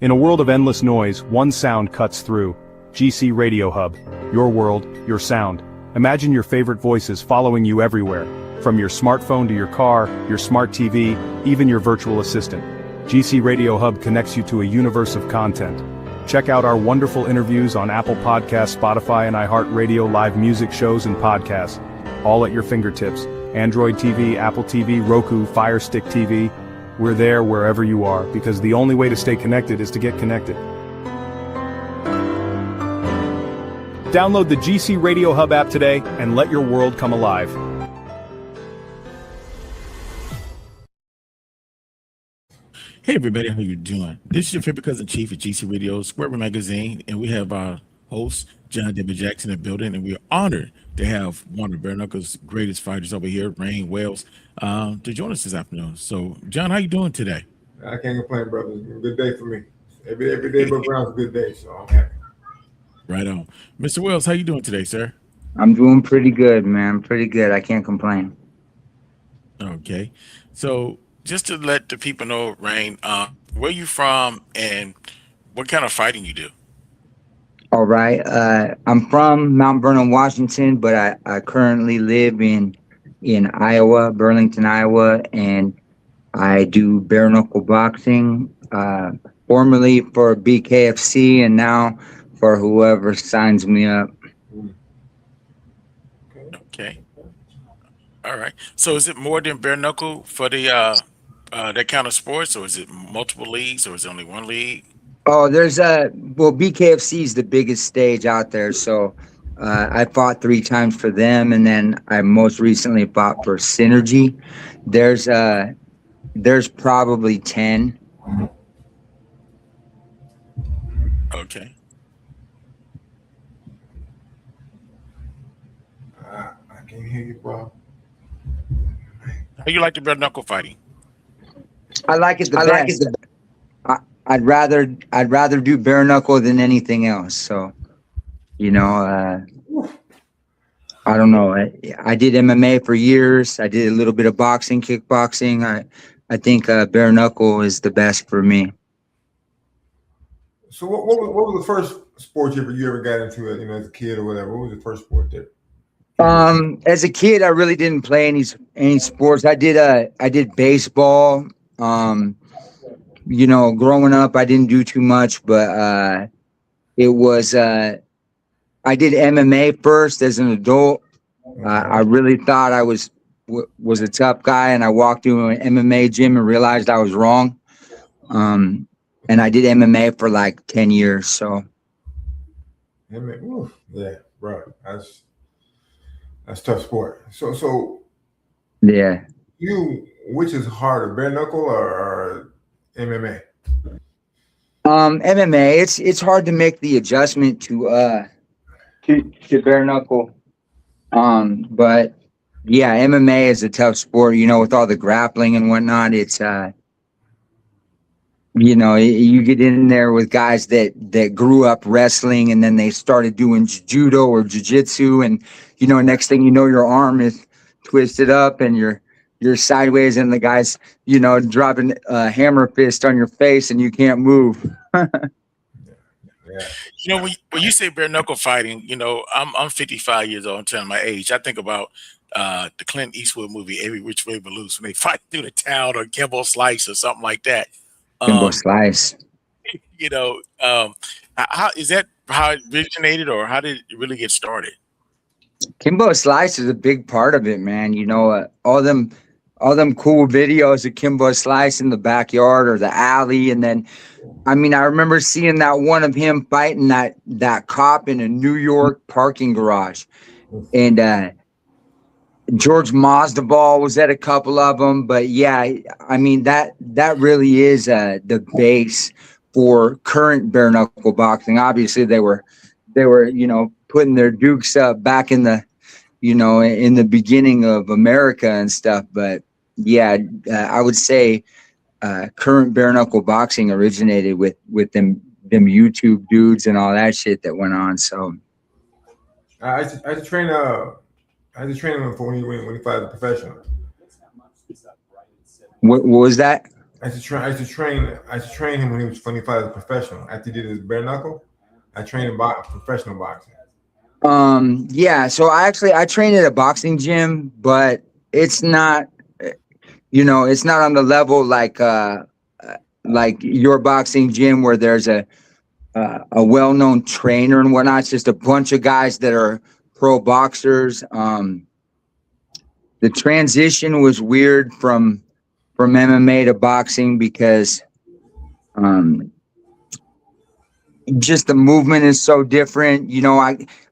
In a world of endless noise, one sound cuts through. GC Radio Hub. Your world, your sound. Imagine your favorite voices following you everywhere. From your smartphone to your car, your smart TV, even your virtual assistant. GC Radio Hub connects you to a universe of content. Check out our wonderful interviews on Apple Podcasts, Spotify, and iHeartRadio, live music shows and podcasts. All at your fingertips. Android TV, Apple TV, Roku, Fire Stick TV. We're there wherever you are, because the only way to stay connected is to get connected. Download the GC Radio Hub app today and let your world come alive. Hey everybody, how you doing? This is your favorite cousin chief at GC Radio, Square Magazine, and we have our host, John David Jackson, in the building, and we are honored to have one of bare knuckles' greatest fighters over here, Rain Wells, to join us this afternoon. So, John, how you doing today? I can't complain, brother. It's been a good day for me. Every day above ground is a good day, so I'm happy. Right on. Mr. Wells, how you doing today, sir? I'm doing pretty good, man. Pretty good. I can't complain. Okay. So, just to let the people know, Rain, where you from and what kind of fighting you do? All right. I'm from Mount Vernon, Washington, but I currently live in Iowa, Burlington, Iowa, and I do bare knuckle boxing, formerly for BKFC and now for whoever signs me up. Okay. All right. So is it more than bare knuckle for the that kind of sports, or is it multiple leagues, or is it only one league? Oh, BKFC is the biggest stage out there. So I fought 3 times for them, and then I most recently fought for Synergy. There's probably 10. Okay. I can't hear you, bro. How you like the bare knuckle fighting? I like it the best. I'd rather do bare knuckle than anything else. So, you know, I don't know. I did MMA for years. I did a little bit of boxing, kickboxing. I think bare knuckle is the best for me. So what was the first sport you ever got into, as a kid or whatever? What was the first sport there? As a kid, I really didn't play any sports. I did baseball. Growing up, I didn't do too much, but I did MMA first as an adult. I really thought I was a tough guy, and I walked through an MMA gym and realized I was wrong. And I did MMA for like 10 years. So, yeah, bro, that's tough sport. So yeah. Which is harder, bare knuckle or MMA? MMA. It's hard to make the adjustment to bare knuckle. But yeah, MMA is a tough sport. With all the grappling and whatnot. It's you get in there with guys that grew up wrestling, and then they started doing judo or jiu-jitsu, and next thing you know, your arm is twisted up and you're sideways, and the guy's dropping a hammer fist on your face and you can't move. Yeah. When you say bare knuckle fighting, I'm 55 years old. I'm telling my age. I think about the Clint Eastwood movie Every Which Way But Loose, when they fight through the town, or Kimbo Slice or something like that. Kimbo Slice. How is that? How it originated, or how did it really get started? Kimbo Slice is a big part of it, man. All them cool videos of Kimbo Slice in the backyard or the alley, and then, I remember seeing that one of him fighting that cop in a New York parking garage, and George Masvidal was at a couple of them. But yeah, that really is the base for current bare knuckle boxing. Obviously, they were putting their dukes up back in the in the beginning of America and stuff. But yeah, I would say current bare knuckle boxing originated with them YouTube dudes and all that shit that went on. So I had to train him for when he fights a professional. what was that? I used to train him when he was 25 as a professional. After he did his bare knuckle, I trained him professional boxing. Yeah, so I train at a boxing gym, but it's not, it's not on the level like your boxing gym where there's a well-known trainer and whatnot. It's just a bunch of guys that are pro boxers. The transition was weird from MMA to boxing because just the movement is so different.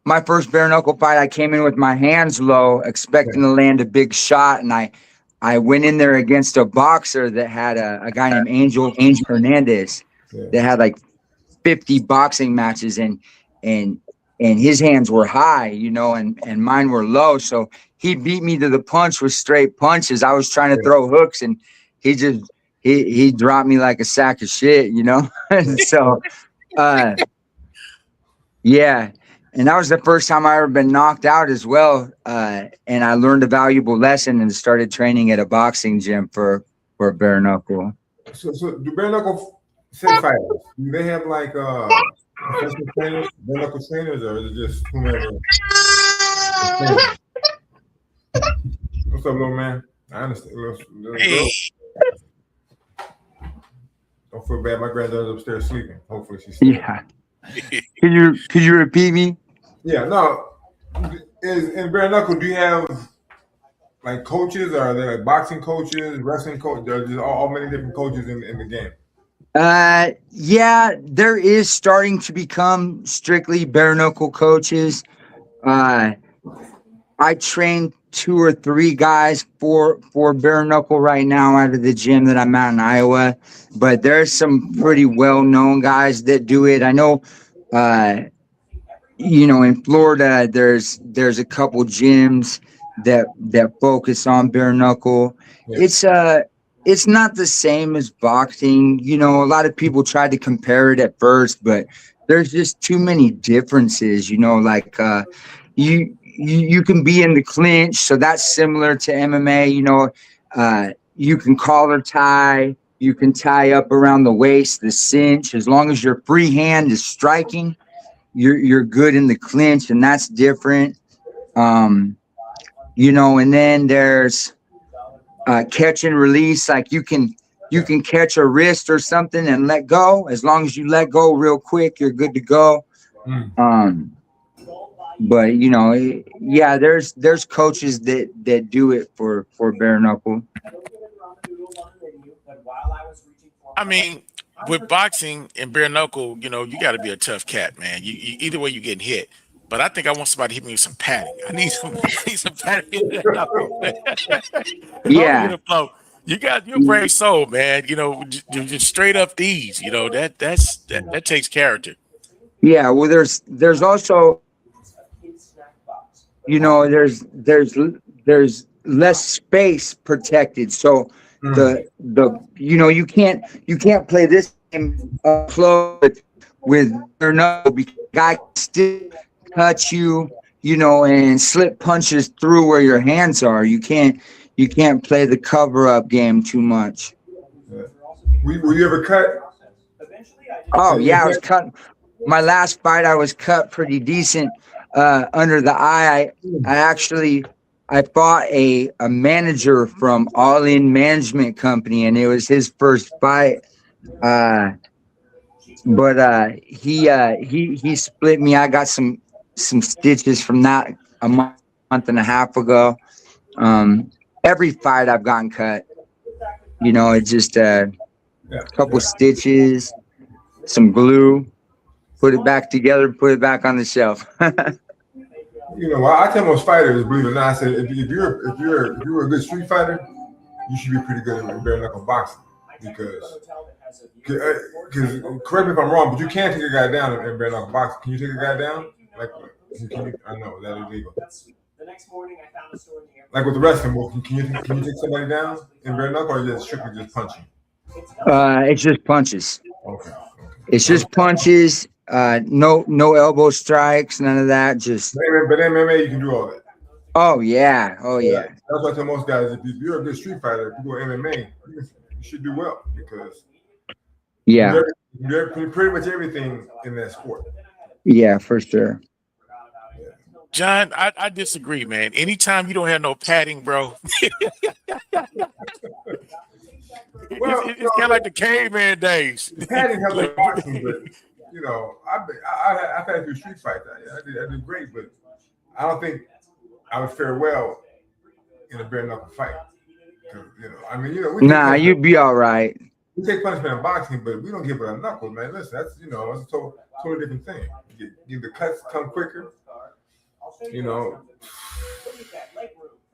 My first bare knuckle fight, I came in with my hands low, expecting to land a big shot, and I went in there against a boxer that had a guy named Angel Hernandez that had like 50 boxing matches, and his hands were high, and mine were low. So he beat me to the punch with straight punches. I was trying to throw hooks, and he dropped me like a sack of shit, So yeah. And that was the first time I ever been knocked out as well. And I learned a valuable lesson and started training at a boxing gym for bare knuckle. So do bare knuckle fighters, do they have like professional trainers, bare knuckle trainers, or is it just whomever? What's up, little man? I understand. Little don't feel bad. My granddaughter's upstairs sleeping. Hopefully she's sleeping. Yeah. Could you repeat me? Yeah, no. In bare knuckle, do you have like coaches? Or are they like boxing coaches, wrestling coaches? There's all many different coaches in the game. Yeah, there is starting to become strictly bare knuckle coaches. I train 2 or 3 guys for bare knuckle right now out of the gym that I'm at in Iowa, but there's some pretty well-known guys that do it. I know, in Florida, there's a couple gyms that focus on bare knuckle. Yeah. It's not the same as boxing. A lot of people tried to compare it at first, but there's just too many differences. You can be in the clinch, so that's similar to MMA. You can collar tie, you can tie up around the waist, the cinch. As long as your free hand is striking, you're good in the clinch, and that's different. And then there's catch and release. Like you can catch a wrist or something and let go. As long as you let go real quick, you're good to go. But yeah, there's coaches that do it for bare knuckle. I mean, with boxing and bare knuckle, you got to be a tough cat, man. You either way, you're getting hit. But I think I want somebody to hit me with some padding. I need some padding. Yeah. You're a brave soul, man. Just straight up these. That takes character. Yeah. Well, there's also, there's less space protected. So you can't play this game up close with bare knuckle because guy can still touch you, and slip punches through where your hands are. You can't play the cover up game too much. Were you ever cut? Oh yeah, I was cut. My last fight, I was cut pretty decent under the eye. I fought a manager from All In Management Company, and it was his first fight. But he split me. I got some stitches from that a month and a half ago. Every fight I've gotten cut. It's just a couple stitches, some glue, put it back together, put it back on the shelf. I tell most fighters, believe it or not, I said if you're a good street fighter, you should be pretty good at bare knuckle boxing because correct me if I'm wrong, but you can't take a guy down in bare knuckle boxing. Can you take a guy down? I know that is illegal. Like with the wrestling, can you take somebody down in bare knuckle, or is it strictly just punching? It's just punches. Okay. It's just punches. No elbow strikes, none of that. Just. But MMA, you can do all that. Oh yeah. That's why I tell most guys, if you're a good street fighter, if you go MMA, you should do well because Yeah. you're pretty much everything in that sport. Yeah, for sure. John, I disagree, man. Anytime you don't have no padding, bro, Well, it's kind of like the caveman days. padding helps in boxing, but you know, I've had a few street fights. I did great, but I don't think I would fare well in a bare knuckle fight. You know, I mean, you know, Nah, you'd be all right. we take punishment in boxing, but we don't give it a knuckle, man. Listen, that's you know, that's a totally different thing. The cuts come quicker. You know,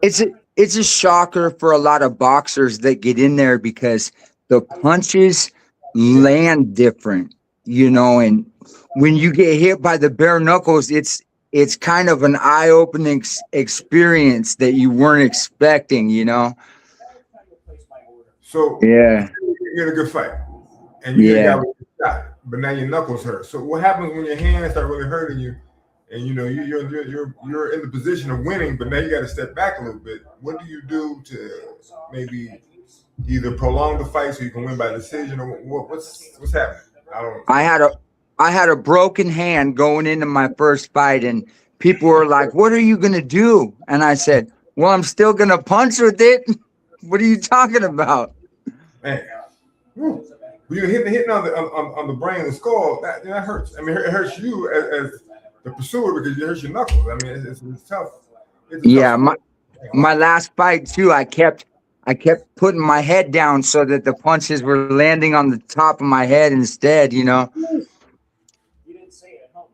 It's a shocker for a lot of boxers that get in there because the punches land different, you know, and when you get hit by the bare knuckles, it's kind of an eye-opening experience that you weren't expecting, you know. so Yeah. you're in a good fight, and you got what you got, but now your knuckles hurt. So what happens when your hands start really hurting you? And you know you're in the position of winning, but now you got to step back a little bit. What do you do to maybe either prolong the fight so you can win by decision, or what's happening? I had a broken hand going into my first fight, and people were like, "What are you gonna do?" And I said, "Well, I'm still gonna punch with it." What are you talking about? Man, whew. When you're hitting on the brain and the skull, that hurts. I mean, it hurts you as the pursuer because it hurts your knuckles. I mean, it's tough. Yeah, my last fight too, I kept putting my head down so that the punches were landing on the top of my head instead, you know.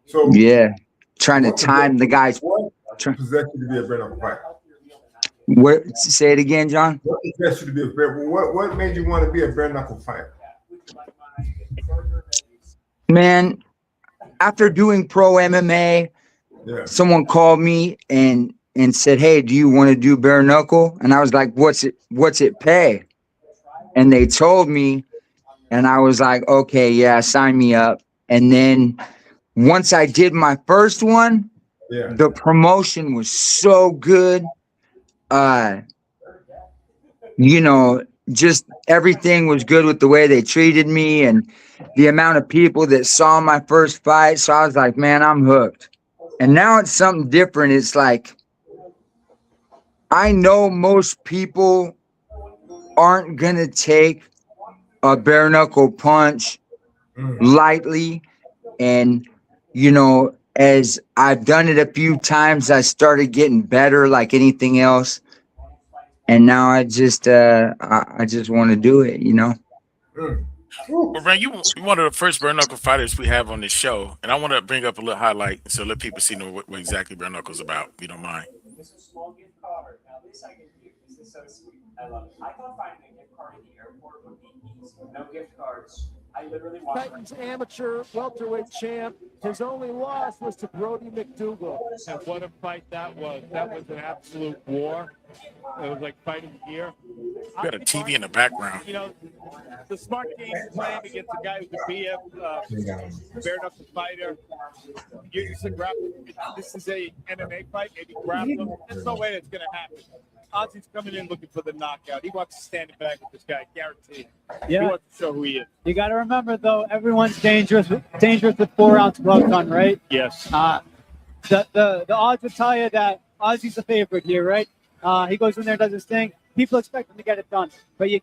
So yeah, trying to time the guys. What possessed you to be a bare knuckle fighter? Say it again, John. What possessed you to be a bare? What made you want to be a bare knuckle fighter? Man, after doing pro MMA, someone called me and said, "Hey, do you want to do bare knuckle?" And I was like, "What's it pay?" And they told me, and I was like, "Okay, yeah, sign me up." And then once I did my first one, the promotion was so good. You know, just everything was good with the way they treated me and the amount of people that saw my first fight. So I was like, man, I'm hooked. And now it's something different. It's like, I know most people aren't going to take a bare knuckle punch lightly. And, you know, as I've done it a few times, I started getting better like anything else. And now I just want to do it, you know. Well, Ray, you're one of the first bare knuckle fighters we have on this show, and I want to bring up a little highlight so let people see what exactly bare knuckle's about, if you don't mind. This is a small gift card. Now this I can do. This is so sweet. I love it. I thought finding a gift card at the airport would be easy. No gift cards. I literally want Titans amateur welterweight champ. His only loss was to Brody McDougal. And what a fight that was. That was an absolute war. It was like fighting here. You got a TV in the background. You know, the smart game playing against a guy who's a BF, bare knuckle fighter. You said grapple. This is a MMA fight. Maybe grapple. There's no way that's going to happen. Ozzy's coming in looking for the knockout. He wants to stand and back with this guy, guaranteed. Yeah. He wants to show who he is. You got to remember, though, everyone's dangerous with 4-ounce gloves on, right? Yes. The odds will tell you that Ozzy's the favorite here, right? He goes in there, does his thing. People expect him to get it done, but you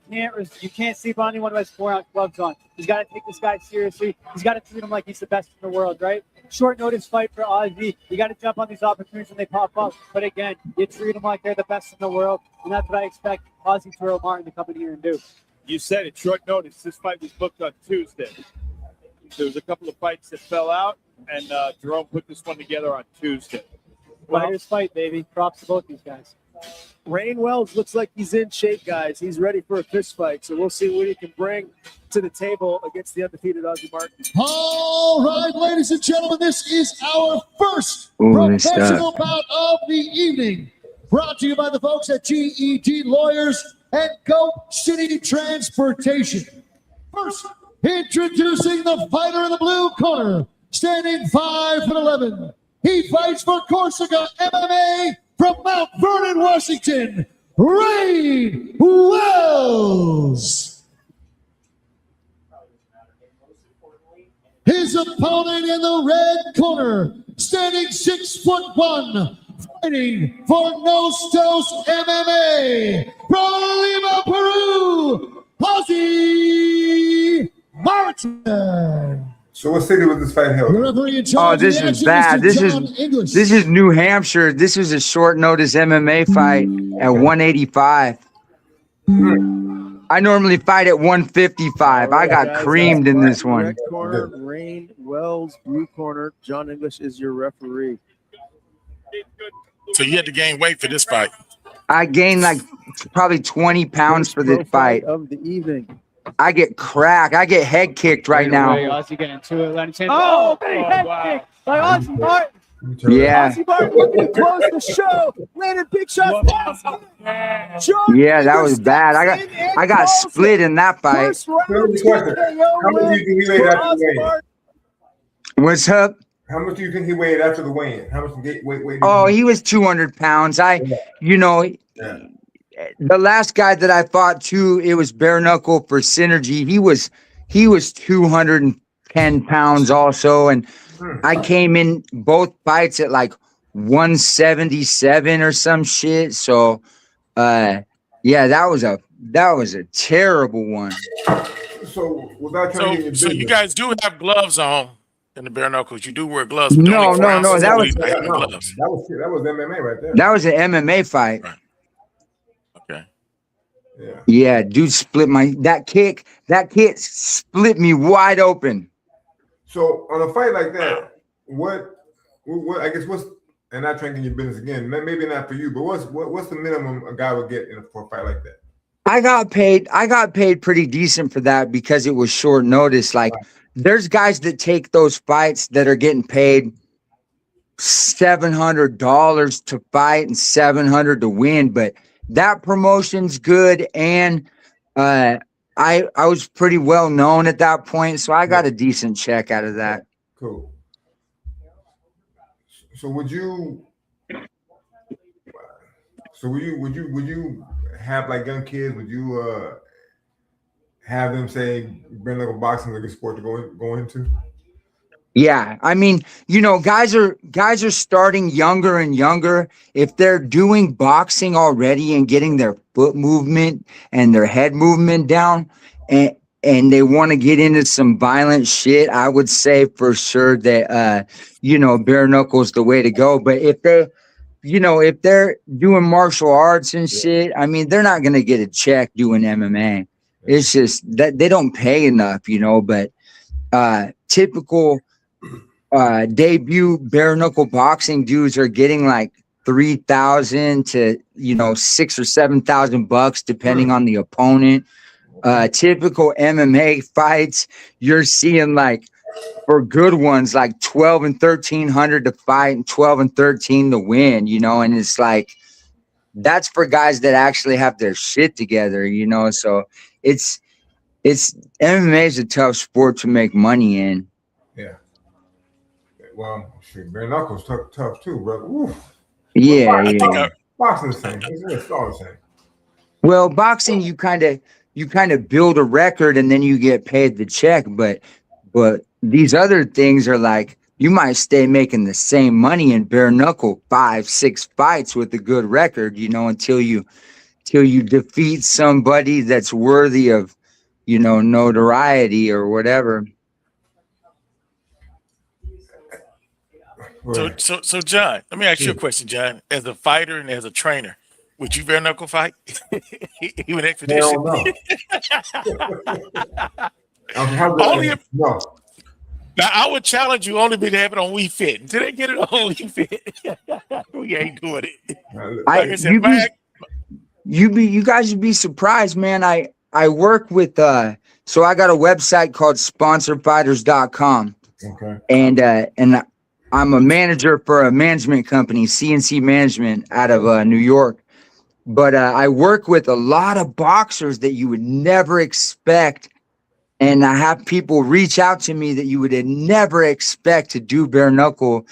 can't sleep on anyone who has 4-ounce gloves on. He's got to take this guy seriously. He's got to treat him like he's the best in the world, right? Short notice fight for Ozzy. You got to jump on these opportunities when they pop up. But again, you treat them like they're the best in the world, and that's what I expect Ozzy Terrell Martin to come in here and do. You said it, short notice. This fight was booked on Tuesday. There was a couple of fights that fell out, and Jerome put this one together on Tuesday. Fighters fight, baby. Props to both these guys. Rain Wells looks like he's in shape, guys. He's ready for a fist fight, so we'll see what he can bring to the table against the undefeated Ozzy Martin. All right, ladies and gentlemen, this is our first professional bout of the evening. Brought to you by the folks at GED Lawyers and Go City Transportation. First, introducing the fighter in the blue corner, standing 5'11". He fights for Corsica MMA from Mount Vernon, Washington, Rain Wells. His opponent in the red corner, standing 6'1", fighting for Nostos MMA, from Lima, Peru, Ozzy Martin. So what city was this fight held? The referee in Oh, charge this of the is action, bad. Mr. John English. This is New Hampshire. This was a short notice MMA fight at 185. I normally fight at 155. I got creamed in this one. Red corner, Rain Wells. Blue corner, John English is your referee. So you had to gain weight for this fight. I gained like probably 20 pounds for this fight. Of the evening. I get cracked. I get head kicked right now. Ozzy getting into it. Let him head kick by Ozzy Martin. Yeah. Ozzy Martin looking to close the show. Landed big shots. Yeah, that was bad. I got split in that fight. How much do you think he weighed after the weigh-in? What's up? How much do you think he weighed after the weigh-in? How much weight? Oh, he was 200 pounds. The last guy that I fought too, it was bare knuckle for Synergy. He was 210 pounds also, and I came in both fights at like 177 or some shit. So, yeah, that was a terrible one. So without trying to get So you guys do have gloves on in the bare knuckles. You do wear gloves. No. That was MMA right there. That was an MMA fight. Right. Okay. Yeah, dude split that kick split me wide open. So on a fight like that, what I guess and not trying to get your business again, maybe not for you, but what's the minimum a guy would get for a fight like that? I got paid pretty decent for that because it was short notice. Like there's guys that take those fights that are getting paid $700 to fight and $700 to win, but that promotion's good, and I was pretty well known at that point, so I got a decent check out of that. Cool. So would you have like young kids? Would you have them say bare knuckle boxing is a good sport to go into? Yeah, I mean, guys are starting younger and younger. If they're doing boxing already and getting their foot movement and their head movement down, and they want to get into some violent shit, I would say for sure that bare knuckles the way to go. But if they're doing martial arts and shit, I mean, they're not gonna get a check doing MMA. It's just that they don't pay enough, but typical debut bare knuckle boxing dudes are getting like $3,000 to $6,000 or $7,000 depending on the opponent. Typical MMA fights, you're seeing like for good ones like $1,200 and $1,300 to fight and $1,200 and $13,000 to win, and it's like that's for guys that actually have their shit together, so it's MMA is a tough sport to make money in. Yeah. Well, shit, bare knuckles tough too, brother. Oof. Yeah. Boxing the same. It's all the same. Well, boxing, you kind of build a record and then you get paid the check, but these other things are like you might stay making the same money in bare knuckle 5-6 fights with a good record, until you defeat somebody that's worthy of notoriety or whatever. So John, let me ask you a question, John. As a fighter and as a trainer, would you bare knuckle fight? Even expedition? Only if, no. Now I would challenge you only to have it on We Fit. Until they get it on We Fit, we ain't doing it. Like I said, you guys would be surprised, man. I work with so I got a website called sponsorfighters.com. Okay. And I'm a manager for a management company, CNC Management, out of New York. But I work with a lot of boxers that you would never expect. And I have people reach out to me that you would never expect to do bare knuckle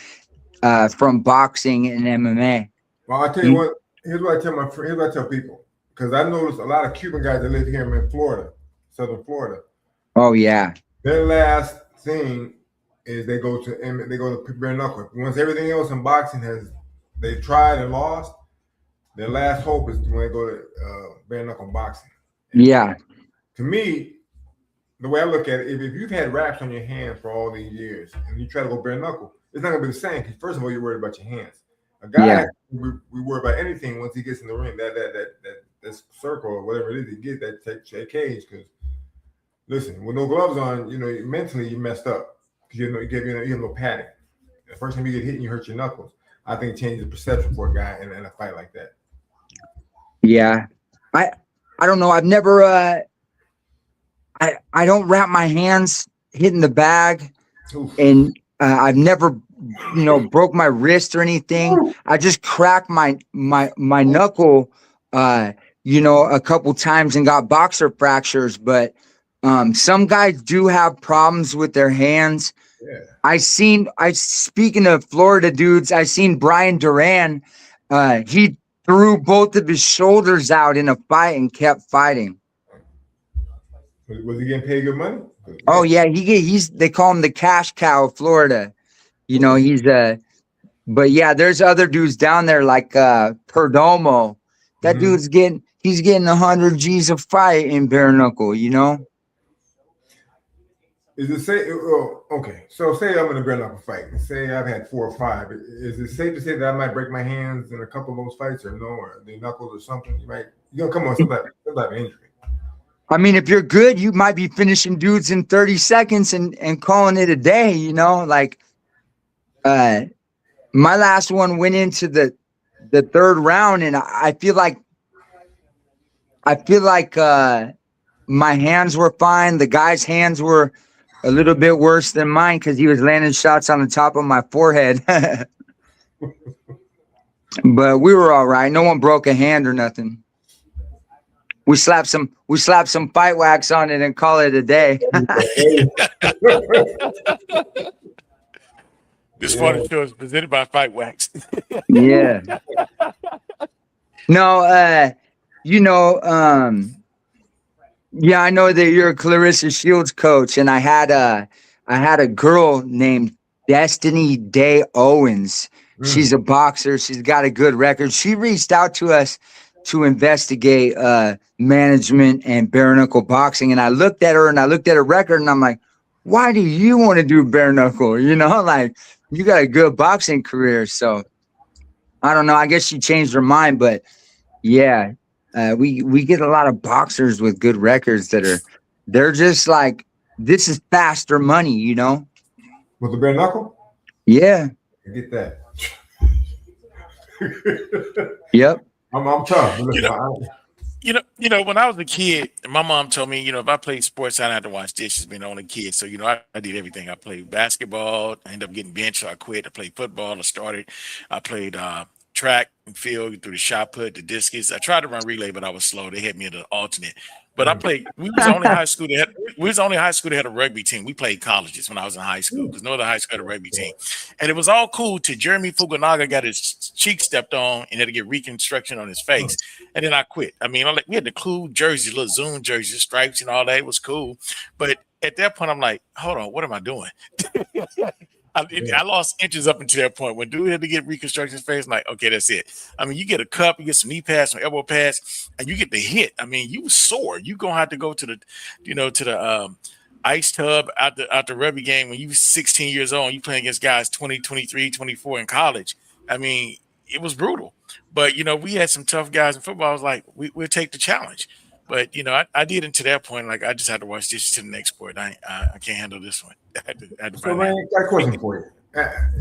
from boxing and MMA. Well, I'll tell you what, here's what I tell people. Because I noticed a lot of Cuban guys that live here in Florida, Southern Florida. Oh, yeah. Their last thing is they go to bare knuckle. Once everything else in boxing they tried and lost, their last hope is when they go to bare knuckle boxing. And Yeah. to me, the way I look at it, if you've had wraps on your hands for all these years and you try to go bare knuckle, it's not gonna be the same. Because first of all, you're worried about your hands. A guy, we worry about anything once he gets in the ring. That circle or whatever it is, he gets that cage. Because listen, with no gloves on, mentally you messed up because you have no padding. The first time you get hit and you hurt your knuckles, I think it changes the perception for a guy in a fight like that. Yeah, I don't know. I've never I don't wrap my hands hitting the bag. Oof. And I've never broke my wrist or anything. I just cracked my knuckle a couple times and got boxer fractures, but some guys do have problems with their hands. Yeah. Speaking of Florida dudes, I seen Brian Duran. He threw both of his shoulders out in a fight and kept fighting. Was he getting paid good money? Oh yeah, they call him the cash cow of Florida. But yeah, there's other dudes down there like Perdomo. That dude's getting 100 G's a fight in bare knuckle, Is it say okay? So say I'm in a bare knuckle fight. Say I've had 4 or 5. Is it safe to say that I might break my hands in a couple of those fights, or no, or the knuckles or something? You're gonna come on some type of injury. I mean, if you're good, you might be finishing dudes in 30 seconds and calling it a day. Like my last one went into the 3rd round, and I feel like my hands were fine. The guy's hands were a little bit worse than mine because he was landing shots on the top of my forehead. But we were all right. No one broke a hand or nothing. We slapped some fight wax on it and call it a day. This photo show is presented by Fight Wax. Yeah. No, yeah, I know that you're a Clarissa Shields coach, and I had a girl named Destiny Day Owens. She's a boxer. She's got a good record. She reached out to us to investigate management and bare knuckle boxing, and I looked at her and I looked at her record, and I'm like, why do you want to do bare knuckle? Like, you got a good boxing career. So I don't know. I guess she changed her mind, but yeah, we get a lot of boxers with good records they're just like, this is faster money, With the bare knuckle? Yeah. I get that. Yep. I'm tough. When I was a kid, my mom told me, if I played sports, I didn't have to wash dishes being the only kid. So, I did everything. I played basketball. I ended up getting benched, so I quit. I played football. I played track and field through the shot put, the discus. I tried to run relay, but I was slow. They had me at the alternate. But I played. We was the only high school that had a rugby team. We played colleges when I was in high school because no other high school had a rugby team, and it was all cool till Jeremy Fukunaga got his cheek stepped on and had to get reconstruction on his face, and then I quit. I mean, we had the cool jerseys, little Zoom jerseys, stripes, and all that. It was cool, but at that point, I'm like, hold on, what am I doing? I lost inches up until that point. When dude had to get reconstruction face, I'm like, okay, that's it. I mean, you get a cup, you get some knee pads, some elbow pads, and you get the hit. I mean, you sore. You gonna have to go to the ice tub out the rugby game when you 16 years old and you playing against guys 20, 23, 24 in college. I mean, it was brutal. But we had some tough guys in football. I was like, we'll take the challenge. But I did it to that point. Like, I just had to watch this to the next sport. I can't handle this one. I had to so, man, I got a question for you.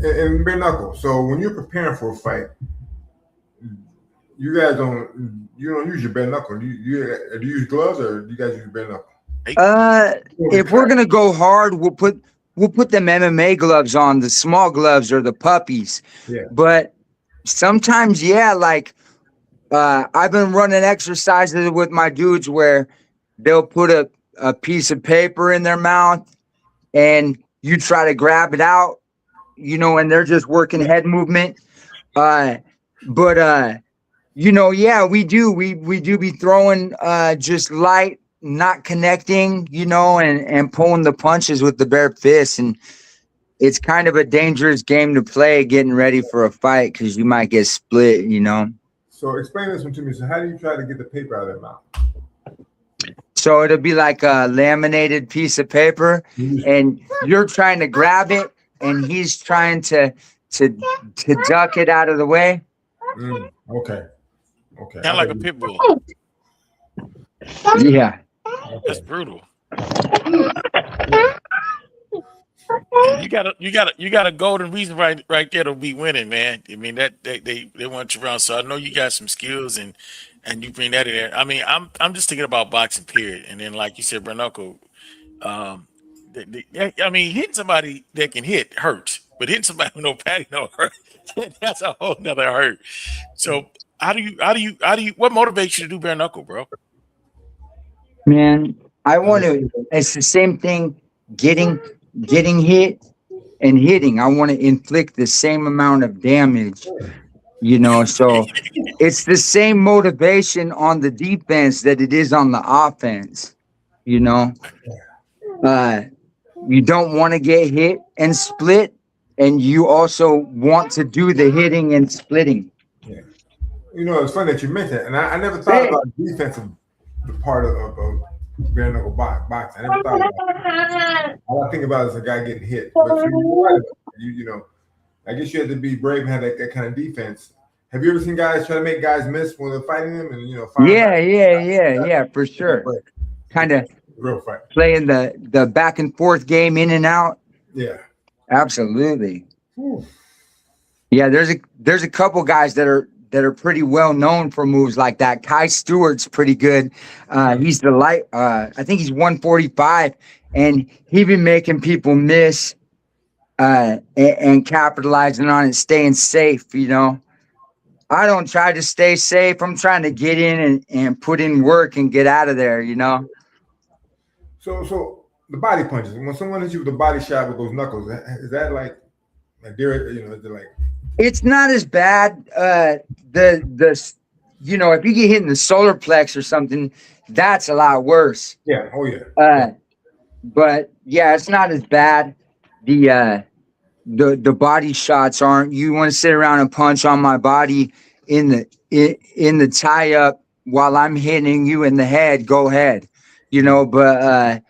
In bare knuckle. So when you're preparing for a fight, you guys don't use your bare knuckle. Do you use gloves or do you guys use bare knuckle? If we're gonna go hard, we'll put them MMA gloves on, the small gloves or the puppies. Yeah. But sometimes, like. I've been running exercises with my dudes where they'll put a piece of paper in their mouth and you try to grab it out, and they're just working head movement. Yeah, we do. We do be throwing just light, not connecting, and pulling the punches with the bare fist. And it's kind of a dangerous game to play getting ready for a fight because you might get split, you know. So explain this one to me. So how do you try to get the paper out of their mouth? So it'll be like a laminated piece of paper, and you're trying to grab it, and he's trying to duck it out of the way. Okay. Kind of like a pit bull. Yeah. That's brutal. You got a golden reason right there to be winning, man. I mean that they want you around. So I know you got some skills and you bring that in there. I mean, I'm just thinking about boxing, period. And then like you said, Bernuckle, I mean, hitting somebody that can hit hurts, but hitting somebody with no padding no hurt. That's a whole nother hurt. So how do you what motivates you to do bare knuckle, bro? Man, I want to. It's the same thing. Getting hit and hitting. I want to inflict the same amount of damage. You know, so it's the same motivation on the defense that it is on the offense. You know, you don't want to get hit and split, and you also want to do the hitting and splitting. Yeah. You know, it's funny that you mentioned it, and I never thought about the defensive part of bare knuckle boxing. I never thought about it. All I think about is a guy getting hit. But you know, I guess you had to be brave and have that kind of defense. Have you ever seen guys try to make guys miss when they're fighting them? And you know, yeah, for sure. Kind of real fight, playing the back and forth game in and out. Yeah, absolutely. Whew. Yeah, there's a couple guys that are pretty well known for moves like that. Kai Stewart's pretty good. He's the light. I think he's 145, and he been making people miss and capitalizing on it, staying safe. You know, I don't try to stay safe. I'm trying to get in and put in work and get out of there. You know. So the body punches. When someone hits you with a body shot with those knuckles, is that like they're, you know, they're like? It's not as bad. You know, if you get hit in the solar plex or something, that's a lot worse. Yeah. Oh yeah. But yeah, it's not as bad. The body shots aren't. You want to sit around and punch on my body in the tie up while I'm hitting you in the head? Go ahead. You know, but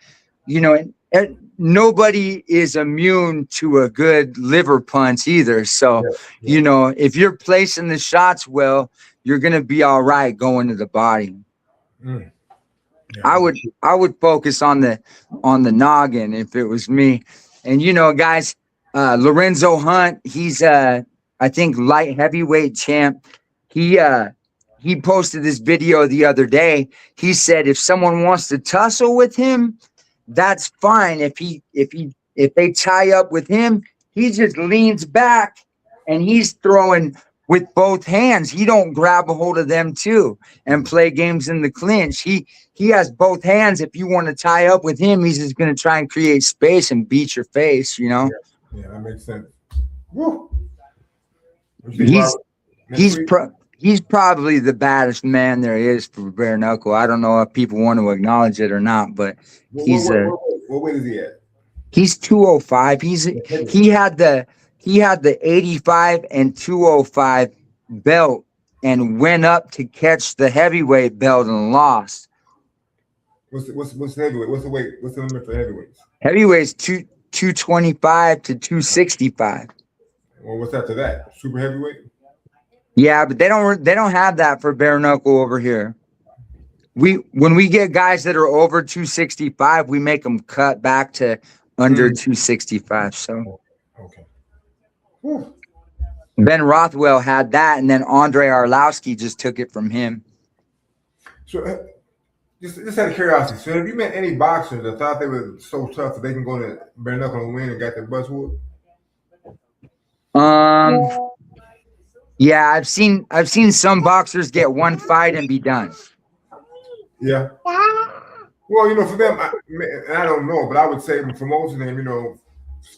you know, nobody is immune to a good liver punch either. So, you know, if you're placing the shots well, you're going to be all right going to the body. Yeah. I would focus on the noggin if it was me. And, you know, guys, Lorenzo Hunt, he's I think light heavyweight champ. He posted this video the other day. He said if someone wants to tussle with him, that's fine. If they tie up with him, he just leans back and he's throwing with both hands. He don't grab a hold of them too and play games in the clinch. He has both hands. If you want to tie up with him, he's just going to try and create space and beat your face, you know? Yeah, that makes sense. Woo. He's probably the baddest man there is for bare knuckle. I don't know if people want to acknowledge it or not, but he's what weight is he at? He's 205. He had the 85 and 205 belt and went up to catch the heavyweight belt and lost. What's the heavyweight? What's the weight? What's the limit for heavyweights? Heavyweight's 225 to 265. Well, what's after that? Super heavyweight? Yeah, but they don't have that for bare knuckle over here. When we get guys that are over 265, we make them cut back to under 265. So okay. Whew. Ben Rothwell had that, and then Andre Arlovsky just took it from him. So just out of curiosity, so have you met any boxers that thought they were so tough that they can go to bare knuckle and win and got their butts whooped? Yeah, I've seen some boxers get one fight and be done. Yeah. Well, you know, for them, I don't know, but I would say for most of them, you know,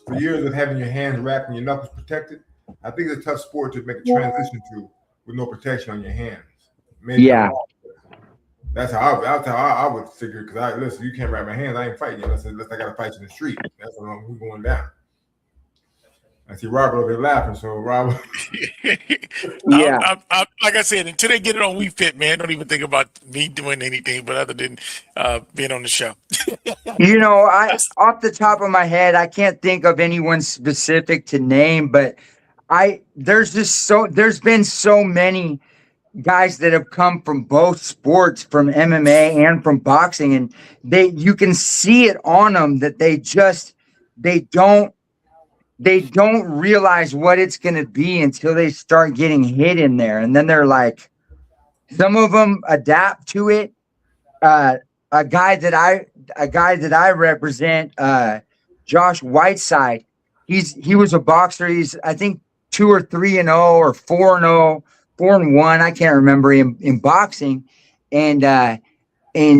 for years of having your hands wrapped and your knuckles protected, I think it's a tough sport to make a transition to with no protection on your hands. Maybe yeah. That's how I would figure. Because listen, you can't wrap my hands. I ain't fighting you unless I got to fight you in the street. That's when I'm going down. I see Robert over there laughing. So Robert, Yeah. I'm, like I said, until they get it on We Fit, man, don't even think about me doing anything, but other than being on the show. You know, off the top of my head, I can't think of anyone specific to name, but there's been so many guys that have come from both sports, from MMA and from boxing, and you can see it on them that they don't realize what it's going to be until they start getting hit in there. And then they're like, some of them adapt to it. A guy that I represent, Josh Whiteside, he was a boxer. He's, I think, 2 or 3-0 or 4-0, 4-1. I can't remember, in boxing, and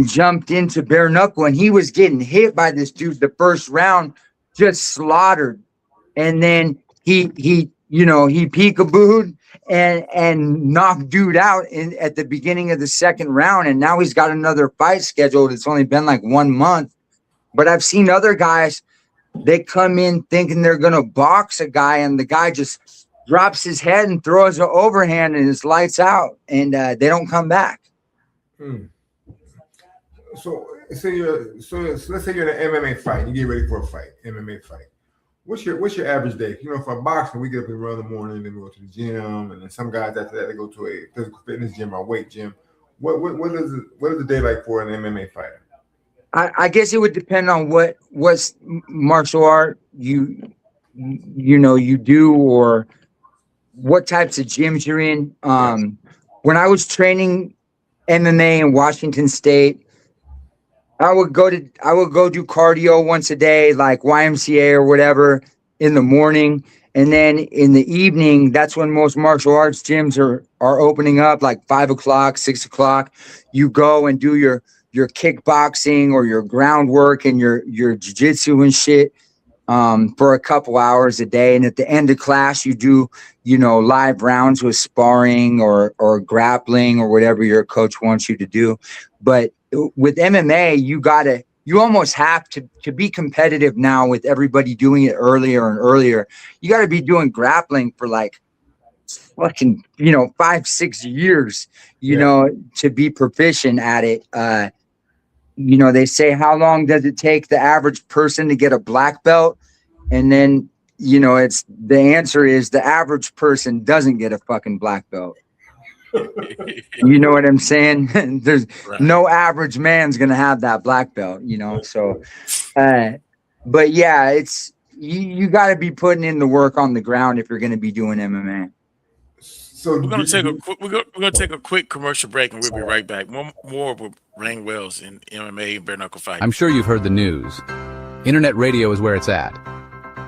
jumped into bare knuckle, and he was getting hit by this dude the first round, just slaughtered. And then he peekabooed and knocked dude out at the beginning of the second round. And now he's got another fight scheduled. It's only been like 1 month. But I've seen other guys, they come in thinking they're going to box a guy, and the guy just drops his head and throws an overhand and it's lights out, and they don't come back. So let's say you're in an MMA fight. You get ready for a fight, MMA fight. What's your average day? You know, for boxing, we get up and run in the morning, then we go to the gym, and then some guys after that they go to a physical fitness gym or weight gym. What is the day like for an MMA fighter? I guess it would depend on what martial art you do, or what types of gyms you're in. When I was training MMA in Washington State, I would go do cardio once a day, like YMCA or whatever, in the morning. And then in the evening, that's when most martial arts gyms are opening up, like 5 o'clock, 6 o'clock. You go and do your kickboxing or your groundwork and your jiu-jitsu and shit for a couple hours a day. And at the end of class, you do, live rounds with sparring or grappling or whatever your coach wants you to do. But with MMA, you almost have to be competitive now, with everybody doing it earlier and earlier. You got to be doing grappling for like fucking, 5-6 years, to be proficient at it. They say, how long does it take the average person to get a black belt? And then, the answer is the average person doesn't get a fucking black belt. You know what I'm saying? There's no average man's going to have that black belt, so, but yeah, it's, you got to be putting in the work on the ground if you're going to be doing MMA. So we're going to take a quick commercial break, and we'll be right back. More with Rain Wells in MMA and bare knuckle fight. I'm sure you've heard the news. Internet radio is where it's at.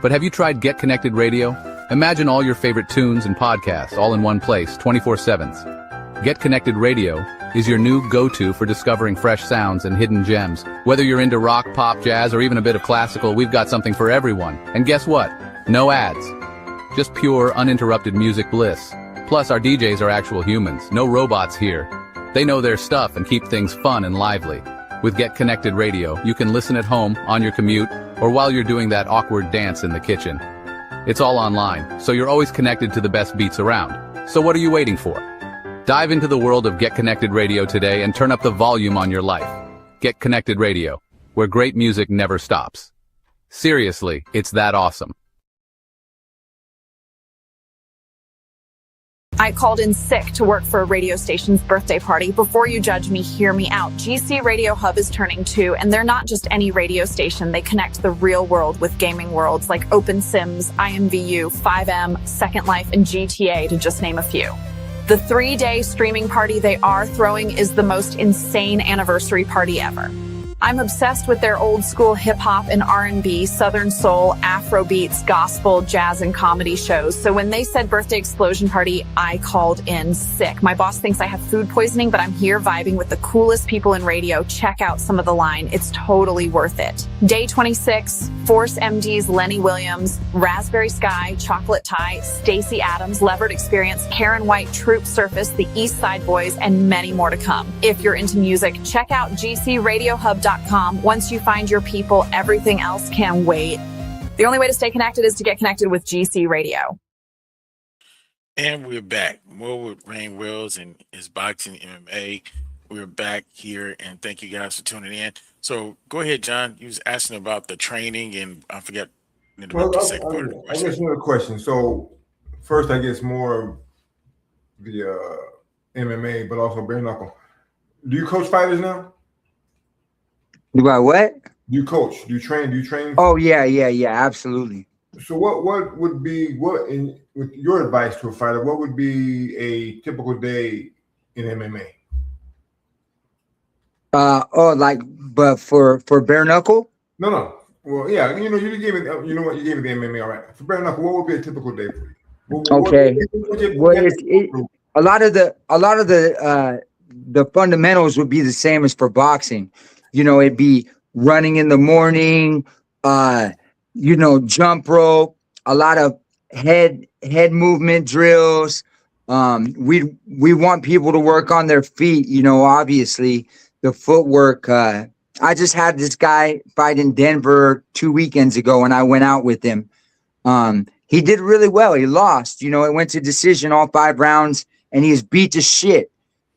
But have you tried Get Connected Radio? Imagine all your favorite tunes and podcasts all in one place, 24/7. Get Connected Radio is your new go-to for discovering fresh sounds and hidden gems. Whether you're into rock, pop, jazz, or even a bit of classical, we've got something for everyone. And guess what? No ads. Just pure, uninterrupted music bliss. Plus, our DJs are actual humans, no robots here. They know their stuff and keep things fun and lively. With Get Connected Radio, you can listen at home, on your commute, or while you're doing that awkward dance in the kitchen. It's all online, so you're always connected to the best beats around. So what are you waiting for? Dive into the world of Get Connected Radio today and turn up the volume on your life. Get Connected Radio, where great music never stops. Seriously, it's that awesome. I called in sick to work for a radio station's birthday party. Before you judge me, hear me out. GC Radio Hub is turning 2, and they're not just any radio station. They connect the real world with gaming worlds like OpenSims, IMVU, 5M, Second Life, and GTA, to just name a few. The 3-day streaming party they are throwing is the most insane anniversary party ever. I'm obsessed with their old school hip hop and R&B, Southern soul, Afro beats, gospel, jazz, and comedy shows. So when they said birthday explosion party, I called in sick. My boss thinks I have food poisoning, but I'm here vibing with the coolest people in radio. Check out some of the line. It's totally worth it. Day 26, Force MD's Lenny Williams, Raspberry Sky, Chocolate Tie, Stacey Adams, Levered Experience, Karen White, Troop Surface, the East Side Boys, and many more to come. If you're into music, check out GCRadioHub.com. Once you find your people, everything else can wait. The only way to stay connected is to get connected with GC Radio. And we're back. More with Rain Wells and his boxing MMA. We're back here, and thank you guys for tuning in. So go ahead, John. You was asking about the training, and I forgot the second part of the I question. guess another question. So first, I guess more of the MMA, but also bare knuckle. Do you coach fighters now? Do I what? Do you coach? Do you train? Do you train? Oh yeah, absolutely. So what would be with your advice to a fighter? What would be a typical day in MMA? But for bare knuckle? No. Well, yeah, you gave me you know what, you gave me the MMA, all right. For bare knuckle, what would be a typical day for you? Okay. A lot of the fundamentals would be the same as for boxing. It'd be running in the morning, jump rope, a lot of head movement drills. We want people to work on their feet, obviously the footwork. I just had this guy fight in Denver 2 weekends ago, and I went out with him. He did really well. He lost, it went to decision all 5 rounds, and he was beat to shit.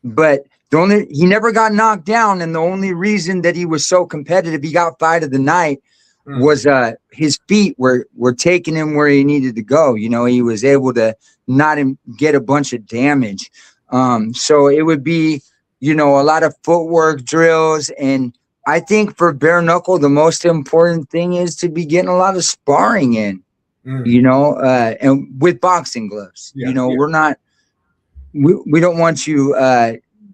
But he never got knocked down. And the only reason that he was so competitive, he got fight of the night, was his feet were taking him where he needed to go. He was able to not get a bunch of damage. So it would be, a lot of footwork drills. And I think for bare knuckle, the most important thing is to be getting a lot of sparring in, and with boxing gloves. We're not, we don't want you,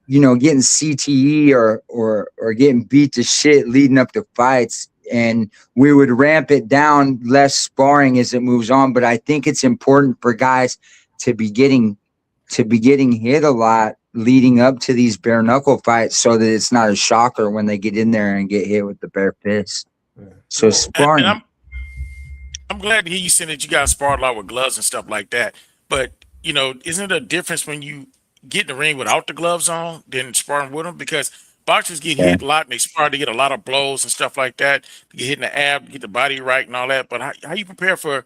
getting CTE or getting beat to shit leading up to fights. And we would ramp it down, less sparring as it moves on. But I think it's important for guys to be getting hit a lot leading up to these bare knuckle fights, so that it's not a shocker when they get in there and get hit with the bare fist. So sparring. And I'm glad to hear you saying that you guys sparred a lot with gloves and stuff like that. But isn't it a difference when you get in the ring without the gloves on than sparring with them? Because boxers get hit a lot and they spar to get a lot of blows and stuff like that, to get hit in the ab, get the body right and all that. But how you prepare for